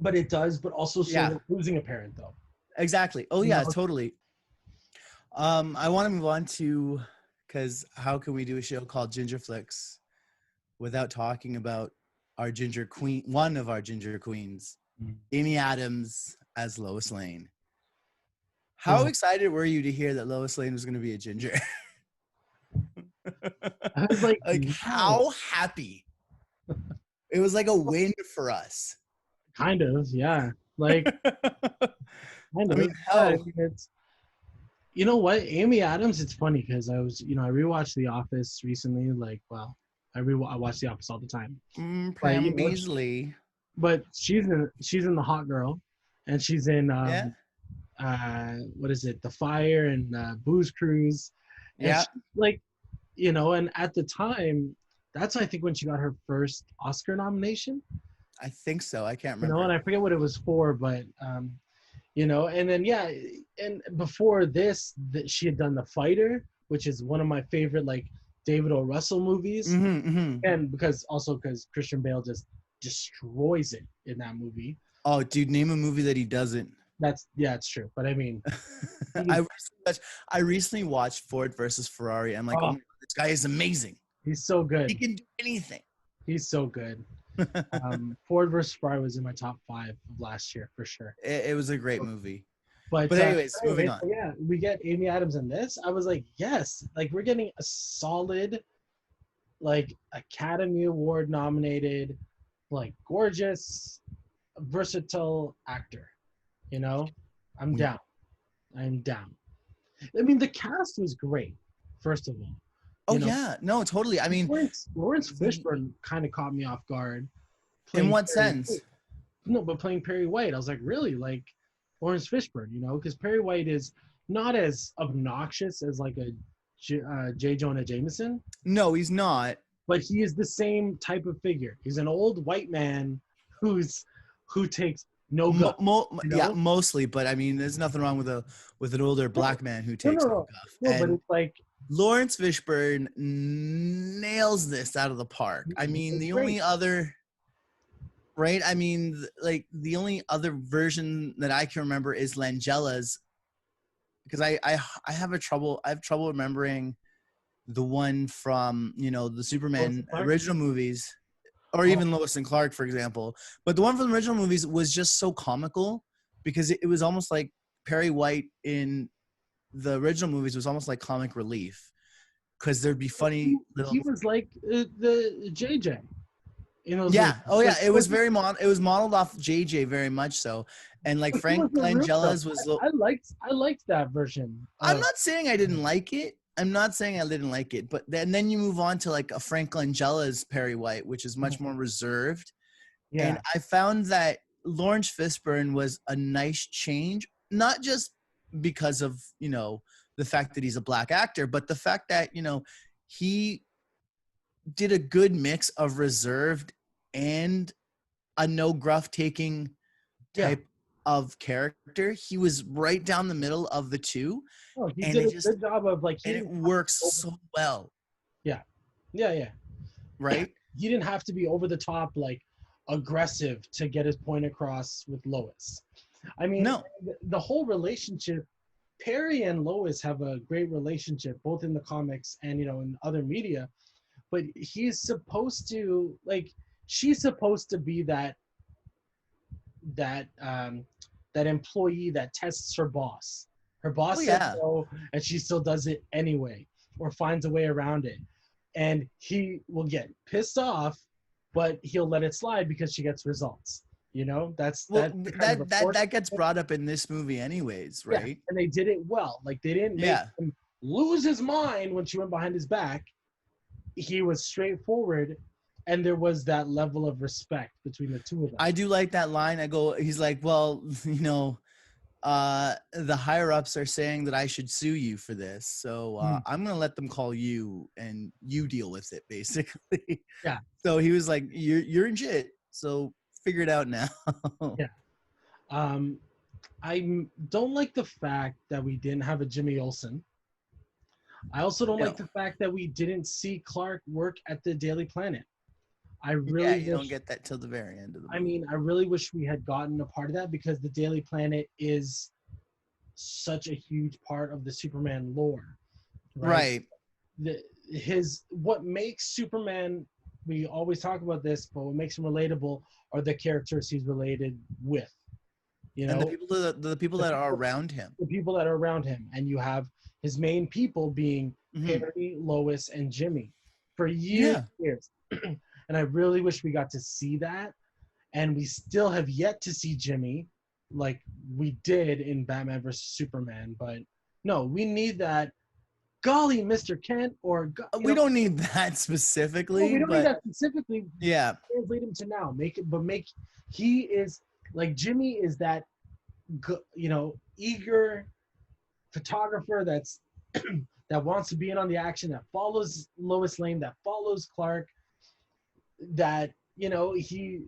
But it does. But also, Yeah. losing a parent, though. Exactly. Oh yeah, totally. I want to move on to, because how can we do a show called Ginger Flix without talking about our ginger queen, one of our ginger queens, Amy Adams as Lois Lane. How excited were you to hear that Lois Lane was going to be a ginger? I was like, how happy. It was like a win for us. Kind of, yeah. Like, kind of. I mean, It's, you know what, Amy Adams. It's funny because I rewatched The Office recently. Like, well, I watch The Office all the time. Pam Beasley. But she's in The Hot Girl, and she's in what is it, The Fire and Booze Cruise. And Yeah. Like, and at the time, that's, I think, when she got her first Oscar nomination. I think so. I can't remember. And I forget what it was for, but and then and before this, she had done The Fighter, which is one of my favorite, like, David O. Russell movies, and because Christian Bale just destroys it in that movie. Oh, dude, name a movie that he doesn't. It's true, but I mean, I recently watched Ford versus Ferrari. I'm like, oh my God, this guy is amazing. He's so good. He can do anything. He's so good. Ford versus Ferrari was in my top 5 of last year for sure. It was a great movie. But anyways, moving on. So yeah, we get Amy Adams in this. I was like, yes, like we're getting a solid, like Academy Award nominated, like gorgeous, versatile actor. You know, I'm down. I'm down. I mean, the cast was great. First of all. Oh yeah, no, totally. I mean, Lawrence Fishburne kind of caught me off guard. In what Perry sense? White. No, but playing Perry White, I was like, really, like Lawrence Fishburne, you know, because Perry White is not as obnoxious as like a J. Jonah Jameson. No, he's not. But he is the same type of figure. He's an old white man who takes no guff. Yeah, mostly. But I mean, there's nothing wrong with an older black man who takes no guff. No, but it's like Lawrence Fishburne nails this out of the park. I mean, the only other, right? I mean, like the only other version that I can remember is Langella's, because I have trouble remembering the one from, you know, the Superman original movies, or even Lois and Clark, for example. But the one from the original movies was just so comical because it was almost like Perry White in the original movies was almost like comic relief, because there'd be funny little. He was like the JJ. You know, yeah. Oh yeah. It was it was modeled off JJ very much so, and like Frank Langella's was. I liked that version. I'm not saying I didn't like it. But then you move on to like a Frank Langella's Perry White, which is much more reserved. Yeah. And I found that Lawrence Fishburne was a nice change, not just because of, you know, the fact that he's a black actor, but the fact that, you know, he did a good mix of reserved and a no gruff taking type of character. He was right down the middle of the two. Oh, he did a good job of like, and it works so well. Yeah. Right. He didn't have to be over the top, like aggressive to get his point across with Lois. I mean, the whole relationship, Perry and Lois have a great relationship, both in the comics and, you know, in other media. But he's supposed to, like, she's supposed to be that employee that tests her boss. Her boss says no, and she still does it anyway, or finds a way around it. And he will get pissed off, but he'll let it slide because she gets results. You know, that gets brought up in this movie anyways, right? Yeah, and they did it well. Like, they didn't make him lose his mind when she went behind his back. He was straightforward, and there was that level of respect between the two of them. I do like that line. He's like, well, you know, the higher ups are saying that I should sue you for this, so I'm gonna let them call you and you deal with it, basically. Yeah. So he was like, you're in shit, so figure it out now. Yeah. I don't like the fact that we didn't have a Jimmy Olsen. I also don't like the fact that we didn't see Clark work at the Daily Planet. I really don't get that till the very end of the movie. I mean, I really wish we had gotten a part of that, because the Daily Planet is such a huge part of the Superman lore. Right. What makes Superman, we always talk about this, but what makes him relatable are the characters he's related with. You know, and the people that are around him. The people that are around him. And you have his main people being Perry, Lois, and Jimmy for years. And I really wish we got to see that. And we still have yet to see Jimmy like we did in Batman vs. Superman. But no, we need that. Golly, Mr. Kent, or we don't need that specifically. Well, we don't need that specifically. Yeah. Translate him to now. He is like, Jimmy is that, you know, eager photographer that's that wants to be in on the action, that follows Lois Lane, that follows Clark, that, you know, he's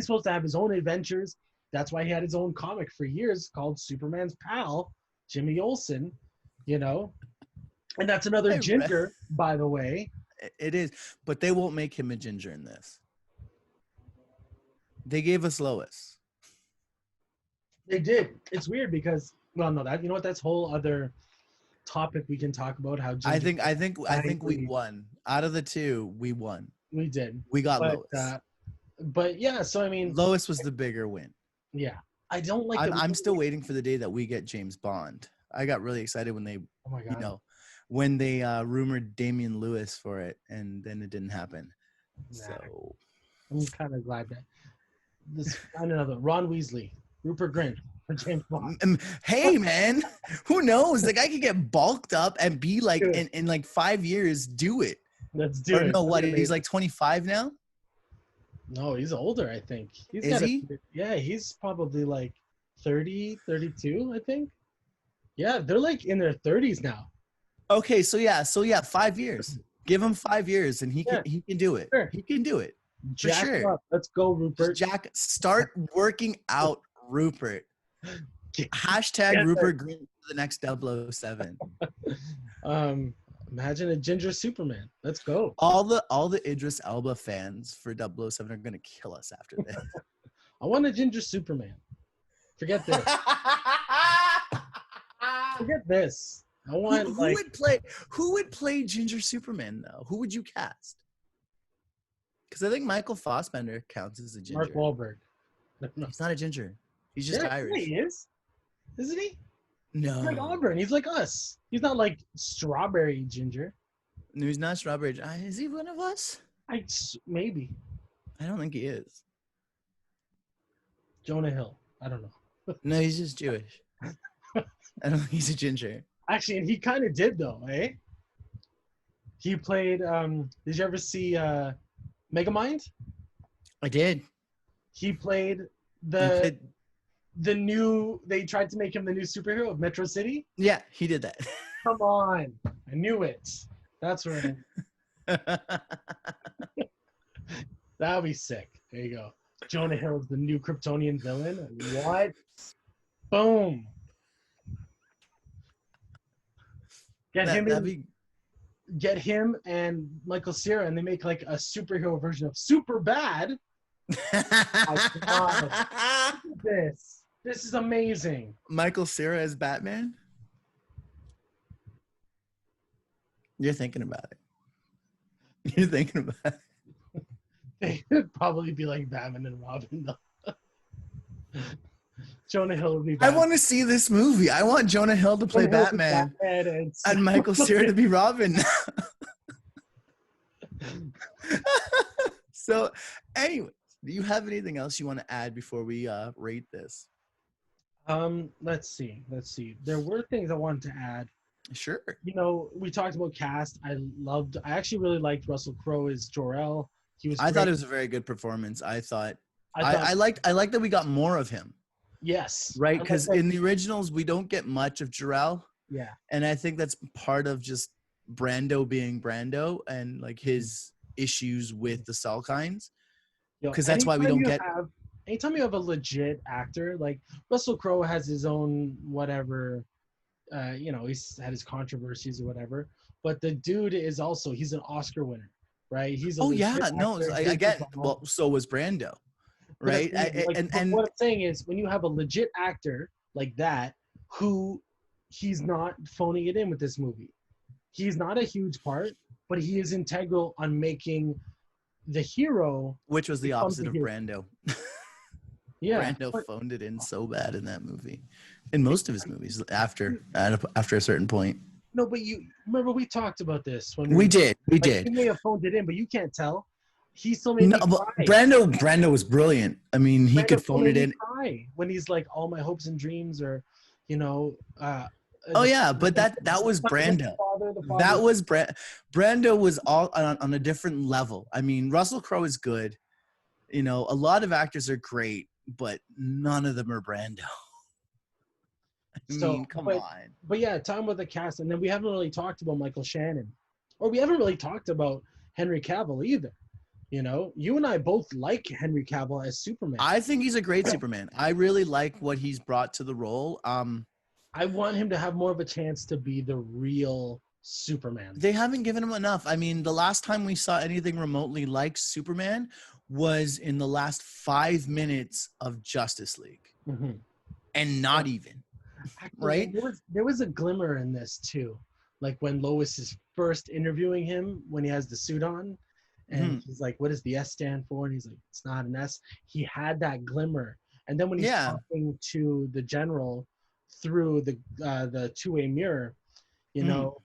supposed to have his own adventures. That's why he had his own comic for years called Superman's Pal, Jimmy Olsen, you know. And that's another ginger, by the way. It is, but they won't make him a ginger in this. They gave us Lois. They did. It's weird because, well, no, that, you know what? That's a whole other topic we can talk about. How I think we won. Out of the two, we won. We did. We got Lois. But yeah, so I mean, Lois was the bigger win. Yeah, I don't like I'm still waiting for the day that we get James Bond. I got really excited when they, Oh my God. when they rumored Damian Lewis for it, and then it didn't happen. Nah, So I'm kind of glad that find another Ron Weasley, Rupert Grint for James Bond. Hey man, who knows? The guy could get bulked up and be like Dude. in like 5 years, do it. Let's do Or it. no, what? That'd be He's like 25 now. No, he's older, I think. Is he? Yeah, he's probably like 30, 32, I think. Yeah, they're like in their 30s now. Okay, so yeah, 5 years. Give him 5 years, and he can do it. Sure. He can do it for Jack sure. up. Let's go, Rupert. Jack, start working out, Rupert. Hashtag Rupert Green for the next 007. Imagine a ginger Superman. Let's go. All the Idris Elba fans for 007 are gonna kill us after this. I want a ginger Superman. Forget this. Forget this. I want who would play Ginger Superman though? Who would you cast? Because I think Michael Fassbender counts as a ginger. Mark Wahlberg. No. He's not a ginger. He's just Irish. He is. Isn't he? No. He's like Auburn. He's like us. He's not like strawberry ginger. No, he's not strawberry. Is he one of us? Maybe. I don't think he is. Jonah Hill. I don't know. No, he's just Jewish. I don't think he's a ginger. Actually, and he kind of did though, eh? He played. Did you ever see Megamind? I did. He played the new. They tried to make him the new superhero of Metro City. Yeah, he did that. Come on, I knew it. That's right. That'll be sick. There you go. Jonah Hill's the new Kryptonian villain. What? Boom. Get him and Michael Cera, and they make like a superhero version of Super Bad. Oh, God. This is amazing. Michael Cera as Batman? You're thinking about it. You're thinking about it. They would probably be like Batman and Robin though. Jonah Hill would be Batman. I want to see this movie. I want Jonah Hill to play Batman and Michael Cera to be Robin. So, anyways, do you have anything else you want to add before we rate this? Let's see. There were things I wanted to add. Sure. You know, we talked about cast. I actually really liked Russell Crowe as Jor-El. I thought it was a very good performance. I liked that we got more of him. Yes. Right, because in the originals we don't get much of Jor-El. Yeah. And I think that's part of just Brando being Brando and like his issues with the Salkinds. Because that's why we don't get. Anytime you have a legit actor, like Russell Crowe has his own whatever, he's had his controversies or whatever. But the dude is also, he's an Oscar winner, right? He's I get. Well, so was Brando, right? And what I'm saying is, when you have a legit actor like that, who he's not phoning it in with this movie. He's not a huge part, but he is integral on making the hero, which was the opposite of Brando. Yeah, Brando phoned it in so bad in that movie, in most of his movies after a certain point. No, but you remember we talked about this when we did. He may have phoned it in, but you can't tell. He still made me cry. Brando was brilliant. I mean, he could phone it in. Cry when he's like, all my hopes and dreams are, oh yeah, but that was Brando. That was Brando was all on a different level. I mean, Russell Crowe is good. You know, a lot of actors are great, but none of them are Brando. I mean, come on. But yeah, talking about the cast, and then we haven't really talked about Michael Shannon, or we haven't really talked about Henry Cavill either. You know, you and I both like Henry Cavill as Superman. I think he's a great Superman. I really like what he's brought to the role. I want him to have more of a chance to be the real Superman. They haven't given him enough. I mean, the last time we saw anything remotely like Superman was in the last 5 minutes of Justice League. Mm-hmm. And not even. Actually, right? There was a glimmer in this too. Like when Lois is first interviewing him when he has the suit on. And he's like, what does the S stand for? And he's like, it's not an S. He had that glimmer. And then when he's Yeah. talking to the general through the two-way mirror, you know,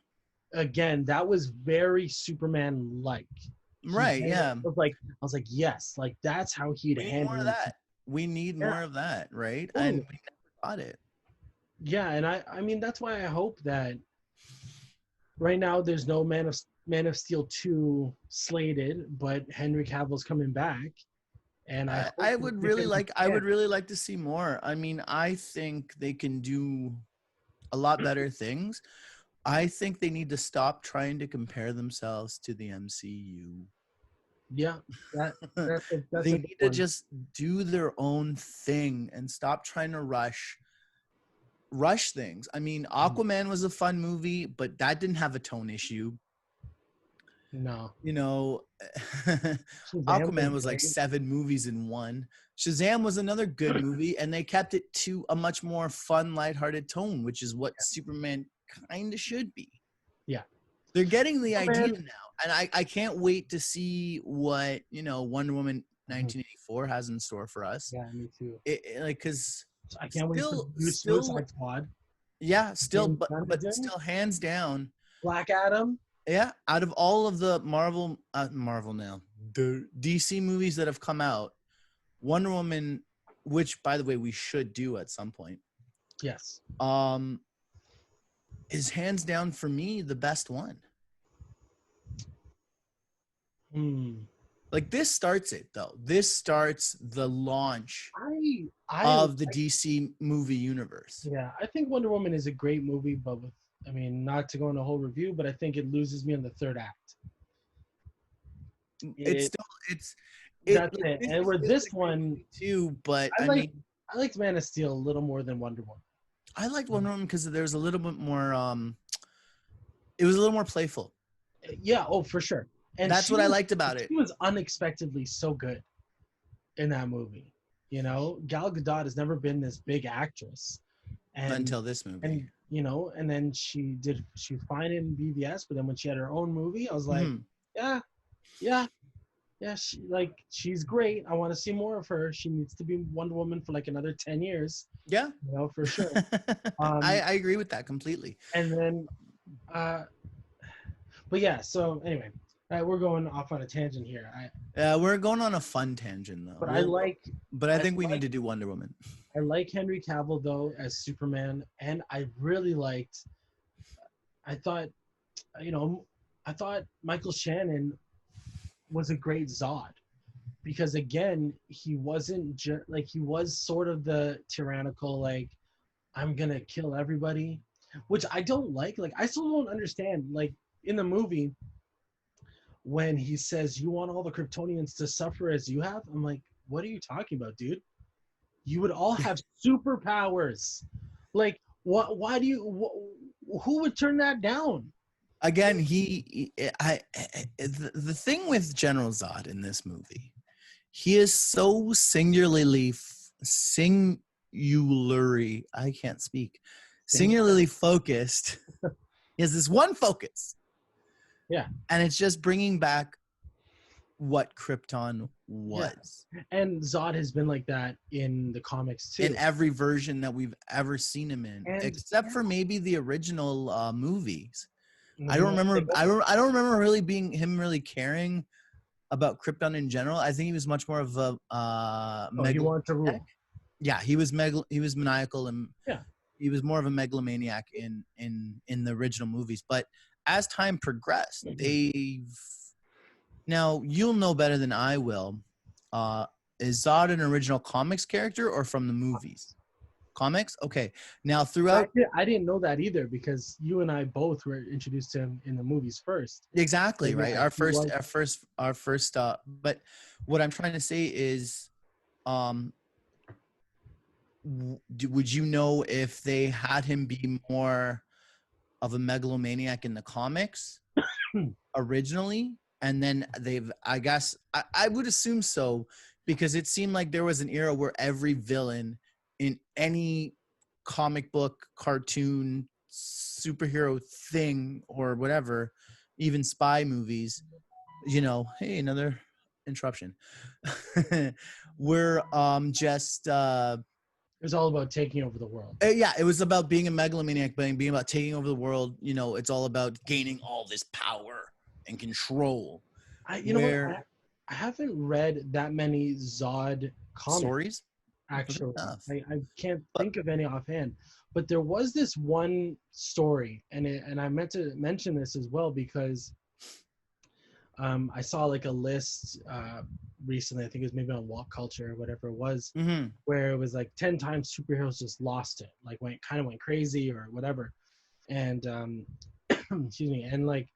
again, that was very Superman-like. Right. Yeah. I was like, yes, like that's how he'd We need more of handle it. that. We need Yeah, more of that, right? And totally. we never got it. Yeah, and I mean that's why I hope that right now there's no Man of Steel 2 slated, but Henry Cavill's coming back, and I hope I they would give really him a like I chance. would really like to see more. I mean, I think they can do a lot better things. I think they need to stop trying to compare themselves to the MCU. Yeah, that that's They a good need to one. just do their own thing and stop trying to rush things. I mean, Aquaman was a fun movie, but that didn't have a tone issue. No, You know, Shazam was Aquaman was like great. 7 movies in one. Shazam was another good movie, and they kept it to a much more fun, lighthearted tone, which is what Superman kind of should be. Yeah, They're getting the idea Superman. now, and I can't wait to see what Wonder Woman Mhm. 1984 has in store for us. Yeah, me too. Like, because I can't wait for the new still, Suicide Squad. yeah, still, James Gunn is but doing still, hands down, Black Adam. yeah, out of all of the Marvel now, the DC movies that have come out, Wonder Woman, which by the way we should do at some point, Yes. is hands down for me the best one. Hmm. Like, this starts it though. This starts the launch I of the DC movie universe. Yeah, I think Wonder Woman is a great movie, but I mean, not to go into a whole review, but I think it loses me in the third act. It's It still That's like, it. this And is with still this a great one, movie too, but I I like mean, I liked Man of Steel a little more than Wonder Woman. I liked Wonder Woman because there was a little bit more it was a little more playful. Yeah, oh for sure. And That's what I liked about it. she was unexpectedly so good in that movie. You know, Gal Gadot has never been this big actress, Until this movie. and and then she's fine in BVS, but then when she had her own movie, I was like, yeah, yeah, yeah, she's great. I want to see more of her. She needs to be Wonder Woman for like another 10 years. Yeah. For sure. I agree with that completely. And then but yeah, so anyway, we're going off on a tangent here. We're going on a fun tangent though. But I think we need to do Wonder Woman. I like Henry Cavill though as Superman, and I really liked. I thought, I thought Michael Shannon was a great Zod, because again, he wasn't he was sort of the tyrannical, like, I'm gonna kill everybody, which I don't like. Like, I still don't understand. Like, in the movie, when he says, "You want all the Kryptonians to suffer as you have," I'm like, what are you talking about, dude? You would all have superpowers. Like, what? Why do you? Who would turn that down? Again, the thing with General Zod in this movie, he is so singularly I can't speak. Singularly focused. He has this one focus. Yeah. And it's just bringing back what Krypton was. Yeah. And Zod has been like that in the comics too. In every version that we've ever seen him in, except for maybe the original movies. I don't remember. I don't remember really caring about Krypton in general. I think he was much more of a he wanted to rule. Yeah, he was maniacal, and yeah, he was more of a megalomaniac in the original movies. But as time progressed, now you'll know better than I will. Is Zod an original comics character or from the movies? Comics? Okay. Now throughout, I didn't know that either, because you and I both were introduced to him in the movies first. Exactly, right. Our first. But what I'm trying to say is, would you know if they had him be more of a megalomaniac in the comics originally, and then I guess I would assume so, because it seemed like there was an era where every villain in any comic book, cartoon, superhero thing or whatever, even spy movies, hey, another interruption. We're just It was all about taking over the world. yeah, it was about being a megalomaniac, being about taking over the world. You know, it's all about gaining all this power and control. You know what? I haven't read that many Zod comics. Stories? Actually, Enough. I can't think of any offhand. But there was this one story, and I meant to mention this as well because I saw like a list recently. I think it was maybe on Walk Culture or whatever it was, where it was like 10 times superheroes just lost it, like went crazy or whatever. And excuse me, and like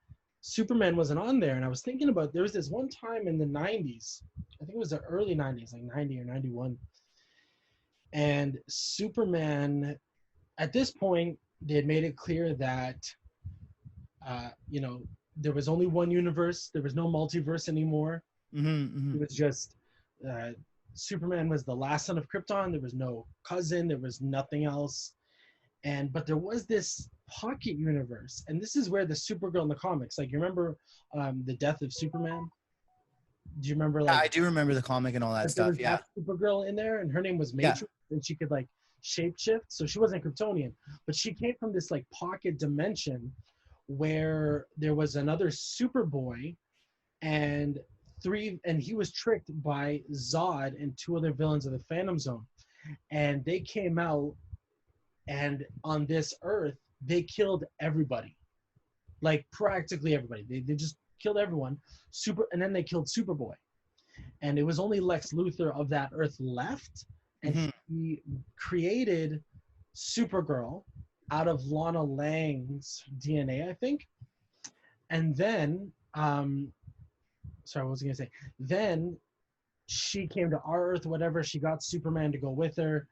Superman wasn't on there. And I was thinking about, there was this one time in the 90s, I think it was the early 90s, like 90 or 91. And Superman, at this point, they had made it clear that, you know, there was only one universe. There was no multiverse anymore. It was just Superman was the last son of Krypton. There was no cousin. There was nothing else. But there was this pocket universe, and this is where the Supergirl in the comics, like, you remember the death of Superman? Do you remember? Like, yeah, I do remember the comic and all that stuff. Yeah, Supergirl in there, and her name was Matrix, and she could like shapeshift. So she wasn't Kryptonian, but she came from this like pocket dimension where there was another Superboy, and he was tricked by Zod and two other villains of the Phantom Zone, and they came out, and on this Earth they killed everybody, like practically everybody. They just killed everyone. And then they killed Superboy, and it was only Lex Luthor of that Earth left, and he created Supergirl out of Lana Lang's DNA, I think. And then, sorry, what was I gonna say? Then she came to our Earth, whatever. She got Superman to go with her.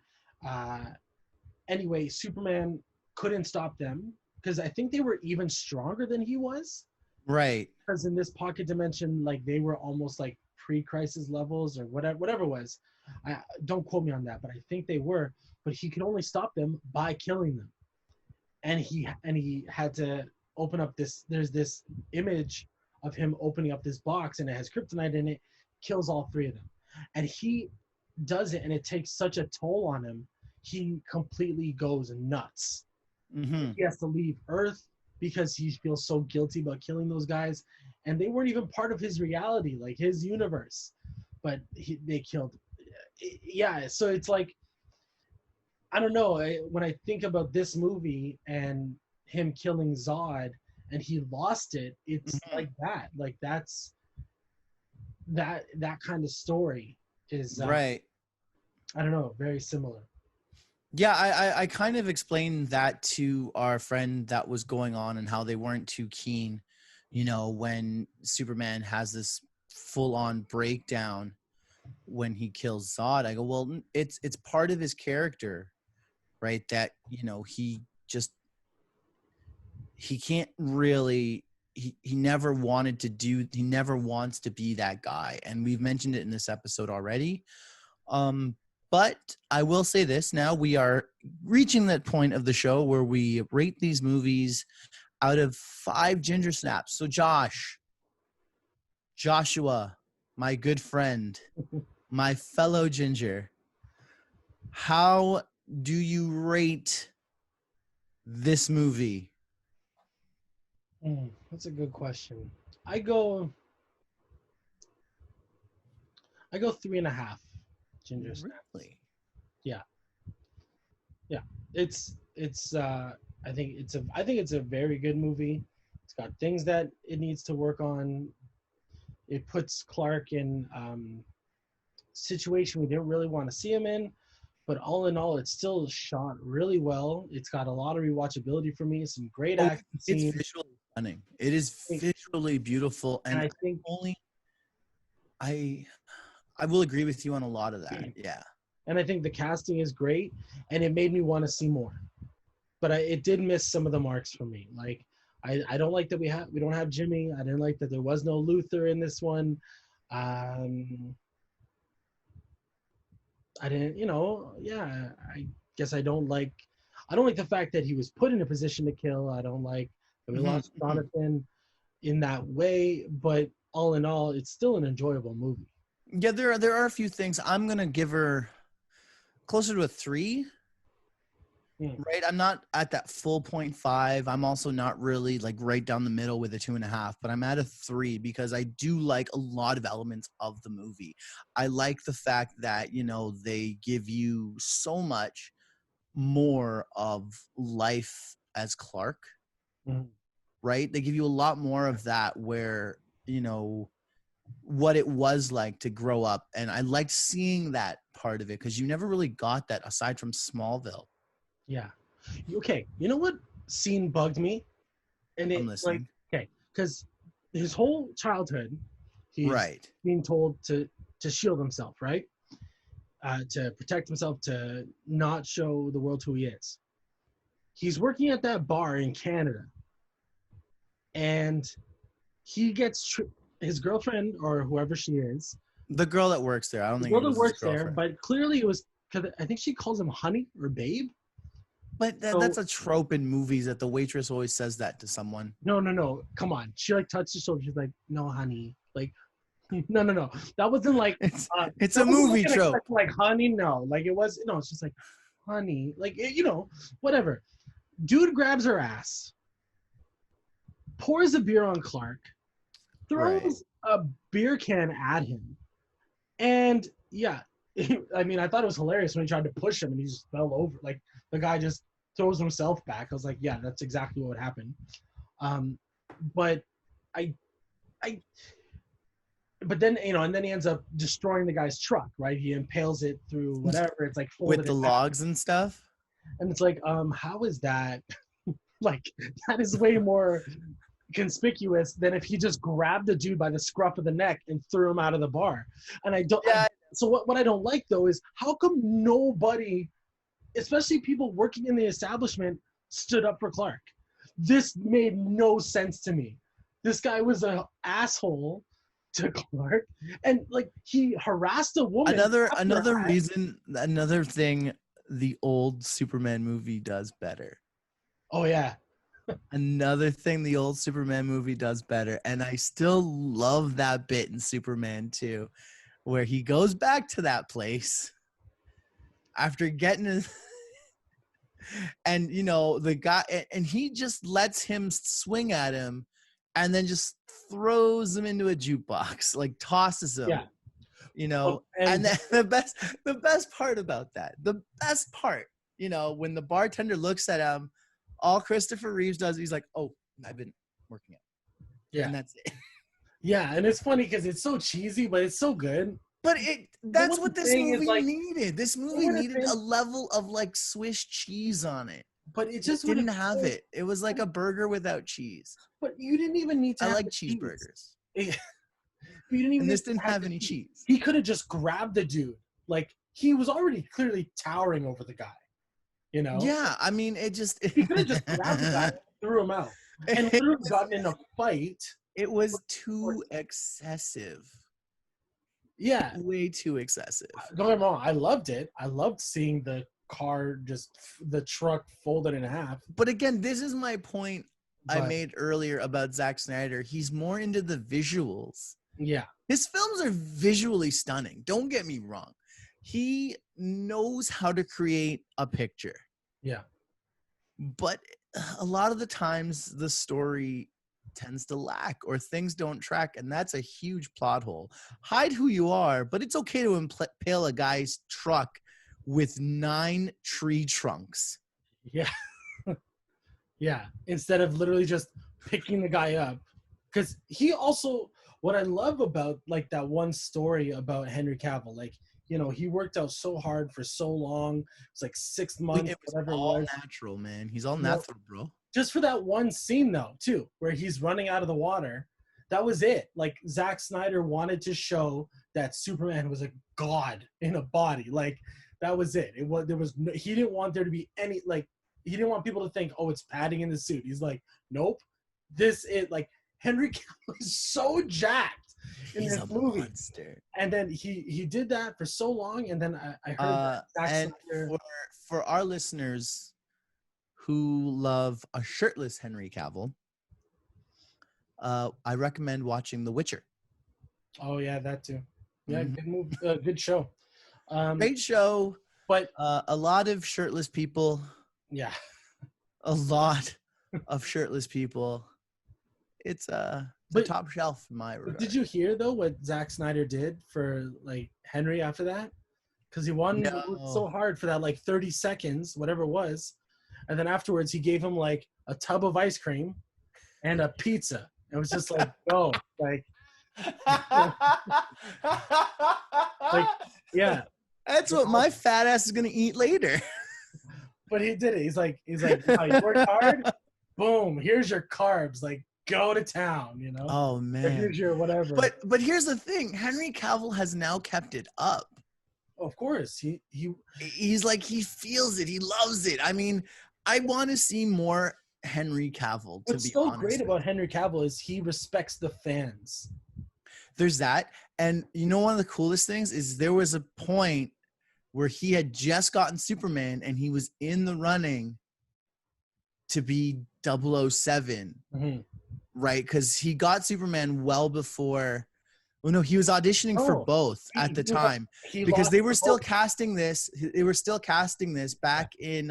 Anyway, Superman couldn't stop them because I think they were even stronger than he was. Right. Because in this pocket dimension, like, they were almost like pre-crisis levels or whatever it was. Don't quote me on that, but I think they were. But he could only stop them by killing them. And he had to open up this. There's this image of him opening up this box, and it has kryptonite in it. Kills all three of them, and he does it, and it takes such a toll on him. He completely goes nuts. He has to leave Earth because he feels so guilty about killing those guys, and they weren't even part of his reality, like his universe. But they killed. Yeah, so it's like, I don't know. When I think about this movie and him killing Zod and he lost it, it's like that. Like that's that kind of story is right. I don't know, very similar. Yeah, I kind of explained that to our friend that was going on and how they weren't too keen, you know, when Superman has this full-on breakdown when he kills Zod. I go, well, it's part of his character, right? That, you know, he can't really, he never wants to be that guy. And we've mentioned it in this episode already. But I will say this now, we are reaching that point of the show where we rate these movies out of 5 ginger snaps. So Joshua, my good friend, my fellow ginger, how do you rate this movie? That's a good question. I go 3.5 ginger snaps. Really? Yeah. It's I think it's a very good movie. It's got things that it needs to work on. It puts Clark in situation we didn't really want to see him in, but all in all, it's still shot really well. It's got a lot of rewatchability for me. Some great action scenes. It's visually stunning. It is visually beautiful, and I think I will agree with you on a lot of that. Yeah. And I think the casting is great, and it made me want to see more. But it did miss some of the marks for me. Like, I don't like that we don't have Jimmy. I didn't like that there was no Luthor in this one. I didn't, I guess I don't like the fact that he was put in a position to kill. I don't like that we lost Jonathan in that way. But all in all, it's still an enjoyable movie. Yeah, there are a few things. I'm gonna give her closer to a 3. Right, I'm not at that full 0.5. I'm also not really like right down the middle with a 2.5, but I'm at a 3 because I do like a lot of elements of the movie. I like the fact that, you know, they give you so much more of life as Clark, Mhm. right? They give you a lot more of that where, you know, what it was like to grow up. And I liked seeing that part of it because you never really got that aside from Smallville. Yeah. Okay. You know what scene bugged me? And I'm it like listening. okay, because his whole childhood, he's Right. being told to shield himself, right? To protect himself, to not show the world who he is. He's working at that bar in Canada, and he gets his girlfriend or whoever she is, The girl that works there. I don't the think girl it that was his works there, girlfriend. but clearly it was because I think she calls him honey or babe. But that's So a trope in movies that the waitress always says that to someone. no, come on. She like touched his shoulder. She's like, no, honey, like no. That wasn't like It's that a wasn't like movie an trope. expression like honey. No, like it was no. It's just like honey, like whatever. Dude grabs her ass, pours a beer on Clark, Right. throws a beer can at him, and yeah, I mean, I thought it was hilarious when he tried to push him and he just fell over. Like the guy just throws himself back. I was like, yeah, that's exactly what would happen. Um, but I, I, but then and then he ends up destroying the guy's truck. Right? He impales it through whatever. It's like With folded the in half, logs and stuff. and it's like, how is that? Like that is way more conspicuous than if he just grabbed the dude by the scruff of the neck and threw him out of the bar. And Yeah. so what I don't like though is how come nobody, especially people working in the establishment, stood up for Clark? This made no sense to me. This guy was an asshole to Clark, and like he harassed a woman. Another thing the old Superman movie does better. Oh yeah. Another thing the old Superman movie does better, and I still love that bit in Superman 2, where he goes back to that place after getting his and the guy, and he just lets him swing at him and then just throws him into a jukebox, like tosses him. Yeah. And then the best part about that, the best part, when the bartender looks at him, all Christopher Reeves does, he's like, oh, I've been working out. Yeah. And that's it. Yeah, and it's funny because it's so cheesy, but it's so good. But that's what this movie needed. This movie needed a level of like Swiss cheese on it. But it just didn't have it. It was like a burger without cheese. But you didn't even need to. I like cheeseburgers. You didn't even. And this didn't have any cheese. He could have just grabbed the dude. Like he was already clearly towering over the guy. Yeah, I mean, it just. He could have just grabbed the guy, and threw him out, and literally gotten in a fight. It was too excessive. Yeah, way too excessive. Don't get me wrong, I loved it. I loved seeing the truck folded in half. But again, this is my point I made earlier about Zack Snyder. He's more into the visuals. Yeah. His films are visually stunning. Don't get me wrong. He knows how to create a picture. Yeah. But a lot of the times the story tends to lack or things don't track, and that's a huge plot hole. Hide who you are, but it's okay to impale a guy's truck with 9 tree trunks. Yeah. Yeah, instead of literally just picking the guy up. Because he also, what I love about like that one story about Henry Cavill, like, he worked out so hard for so long. It's like 6 months. It was all natural, man. He's all natural, bro. Just for that one scene, though, too, where he's running out of the water. That was it. Like, Zack Snyder wanted to show that Superman was a god in a body. Like, that was it. He didn't want there to be any, like, he didn't want people to think, oh, it's padding in the suit. He's like, nope. Like, Henry Cavill is so jacked in this movie. Monster. And then he did that for so long, and then I heard Zack Snyder. For our listeners who love a shirtless Henry Cavill, I recommend watching The Witcher. Oh yeah, that too. Yeah, Mhm. good movie, good show. Great show. But A lot of shirtless people. yeah, A lot of shirtless people. It's a but top shelf in my But did regard. you hear though what Zack Snyder did for like Henry after that? Because he worked No. so hard for that like 30 seconds, whatever it was, and then afterwards he gave him like a tub of ice cream and a pizza. It was just like, go, like yeah. That's what my fat ass is gonna eat later. But he did it. He's like, wow, you worked hard. Boom, here's your carbs. Like, go to town, Oh or man. here's your whatever. But here's the thing. Henry Cavill has now kept it up. Of course, He's like he feels it. He loves it. I mean, I want to see more Henry Cavill, to What's be so honest. great about Henry Cavill is he respects the fans. There's that. And you know, one of the coolest things is there was a point where he had just gotten Superman and he was in the running to be 007, Mm-hmm. right? Because he got Superman well before. Well, no, he was auditioning for Oh, both at the time he because lost they were the still vote. casting this. They were still casting this back in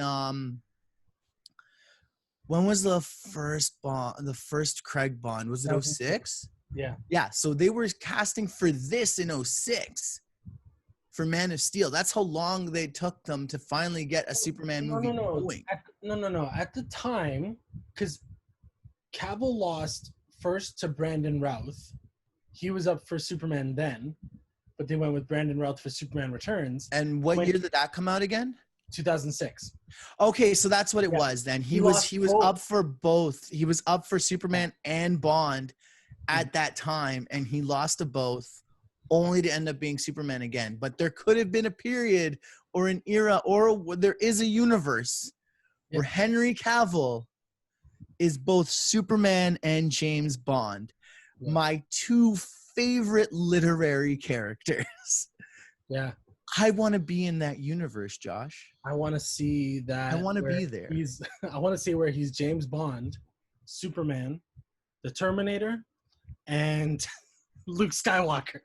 when was the first Bond? The first Craig Bond, was it 06? Yeah. Yeah, so they were casting for this in 06 for Man of Steel. That's how long they took them to finally get a Superman movie going. No. At the time, because Cavill lost first to Brandon Routh. He was up for Superman then, but they went with Brandon Routh for Superman Returns. And what year did that come out again? 2006. Okay, so that's what it Yeah. was then. He lost was both. up for both. He was up for Superman and Bond at that time, and he lost to both, only to end up being Superman again. But there could have been a period or an era, or there is a universe where Henry Cavill is both Superman and James Bond. Yeah. My two favorite literary characters. Yeah. I want to be in that universe, Josh. I want to see that. I want to be there. I want to see where he's James Bond, Superman, the Terminator, and Luke Skywalker.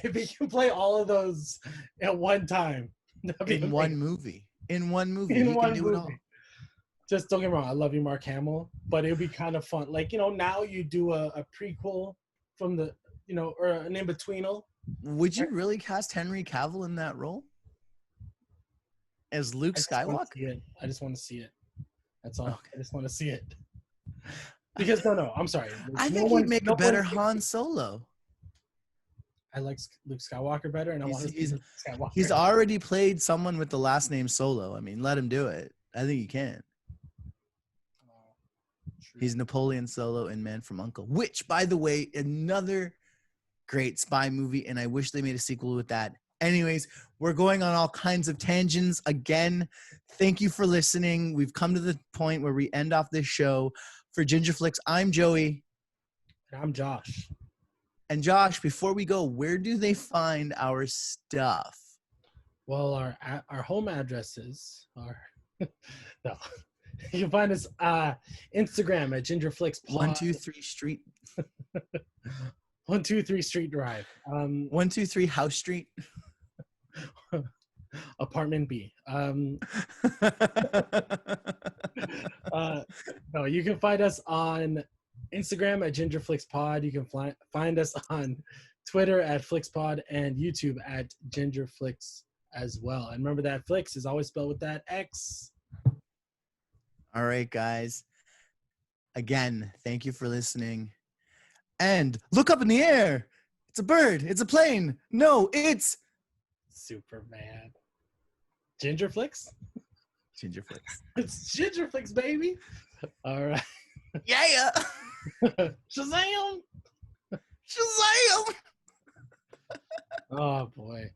If he can play all of those at one time, in one movie. In one movie. In he one can do movie. it all. Just don't get me wrong, I love you, Mark Hamill, but it would be kind of fun. Like, now you do a prequel from the, or an in-betweenal. Would you really cast Henry Cavill in that role? As Luke Skywalker? I just want to see it. That's all. Okay. I just want to see it. Because, no, I'm sorry. I think he'd make a better Han Solo. I like Luke Skywalker better, and I want to see Luke Skywalker. He's already played someone with the last name Solo. I mean, let him do it. I think he can. He's Napoleon Solo in Man from U.N.C.L.E., which, by the way, another great spy movie, and I wish they made a sequel with that. Anyways, we're going on all kinds of tangents. Again, thank you for listening. We've come to the point where we end off this show. For Ginger Flix, I'm Joey. And I'm Josh. And Josh, before we go, where do they find our stuff? Well, our home addresses are no. You can find us Instagram at GingerFlixPod. 123 Street. 123 Street Drive. 123 House Street. Apartment B. No, you can find us on Instagram at GingerFlixPod. You can find us on Twitter at FlixPod and YouTube at GingerFlix as well. And remember that Flix is always spelled with that X. All right, guys. Again, thank you for listening. And look up in the air. It's a bird. It's a plane. No, it's Superman. Gingerflix? Gingerflix. It's Gingerflix, baby. All right. Yeah. Shazam! Shazam! Oh, boy.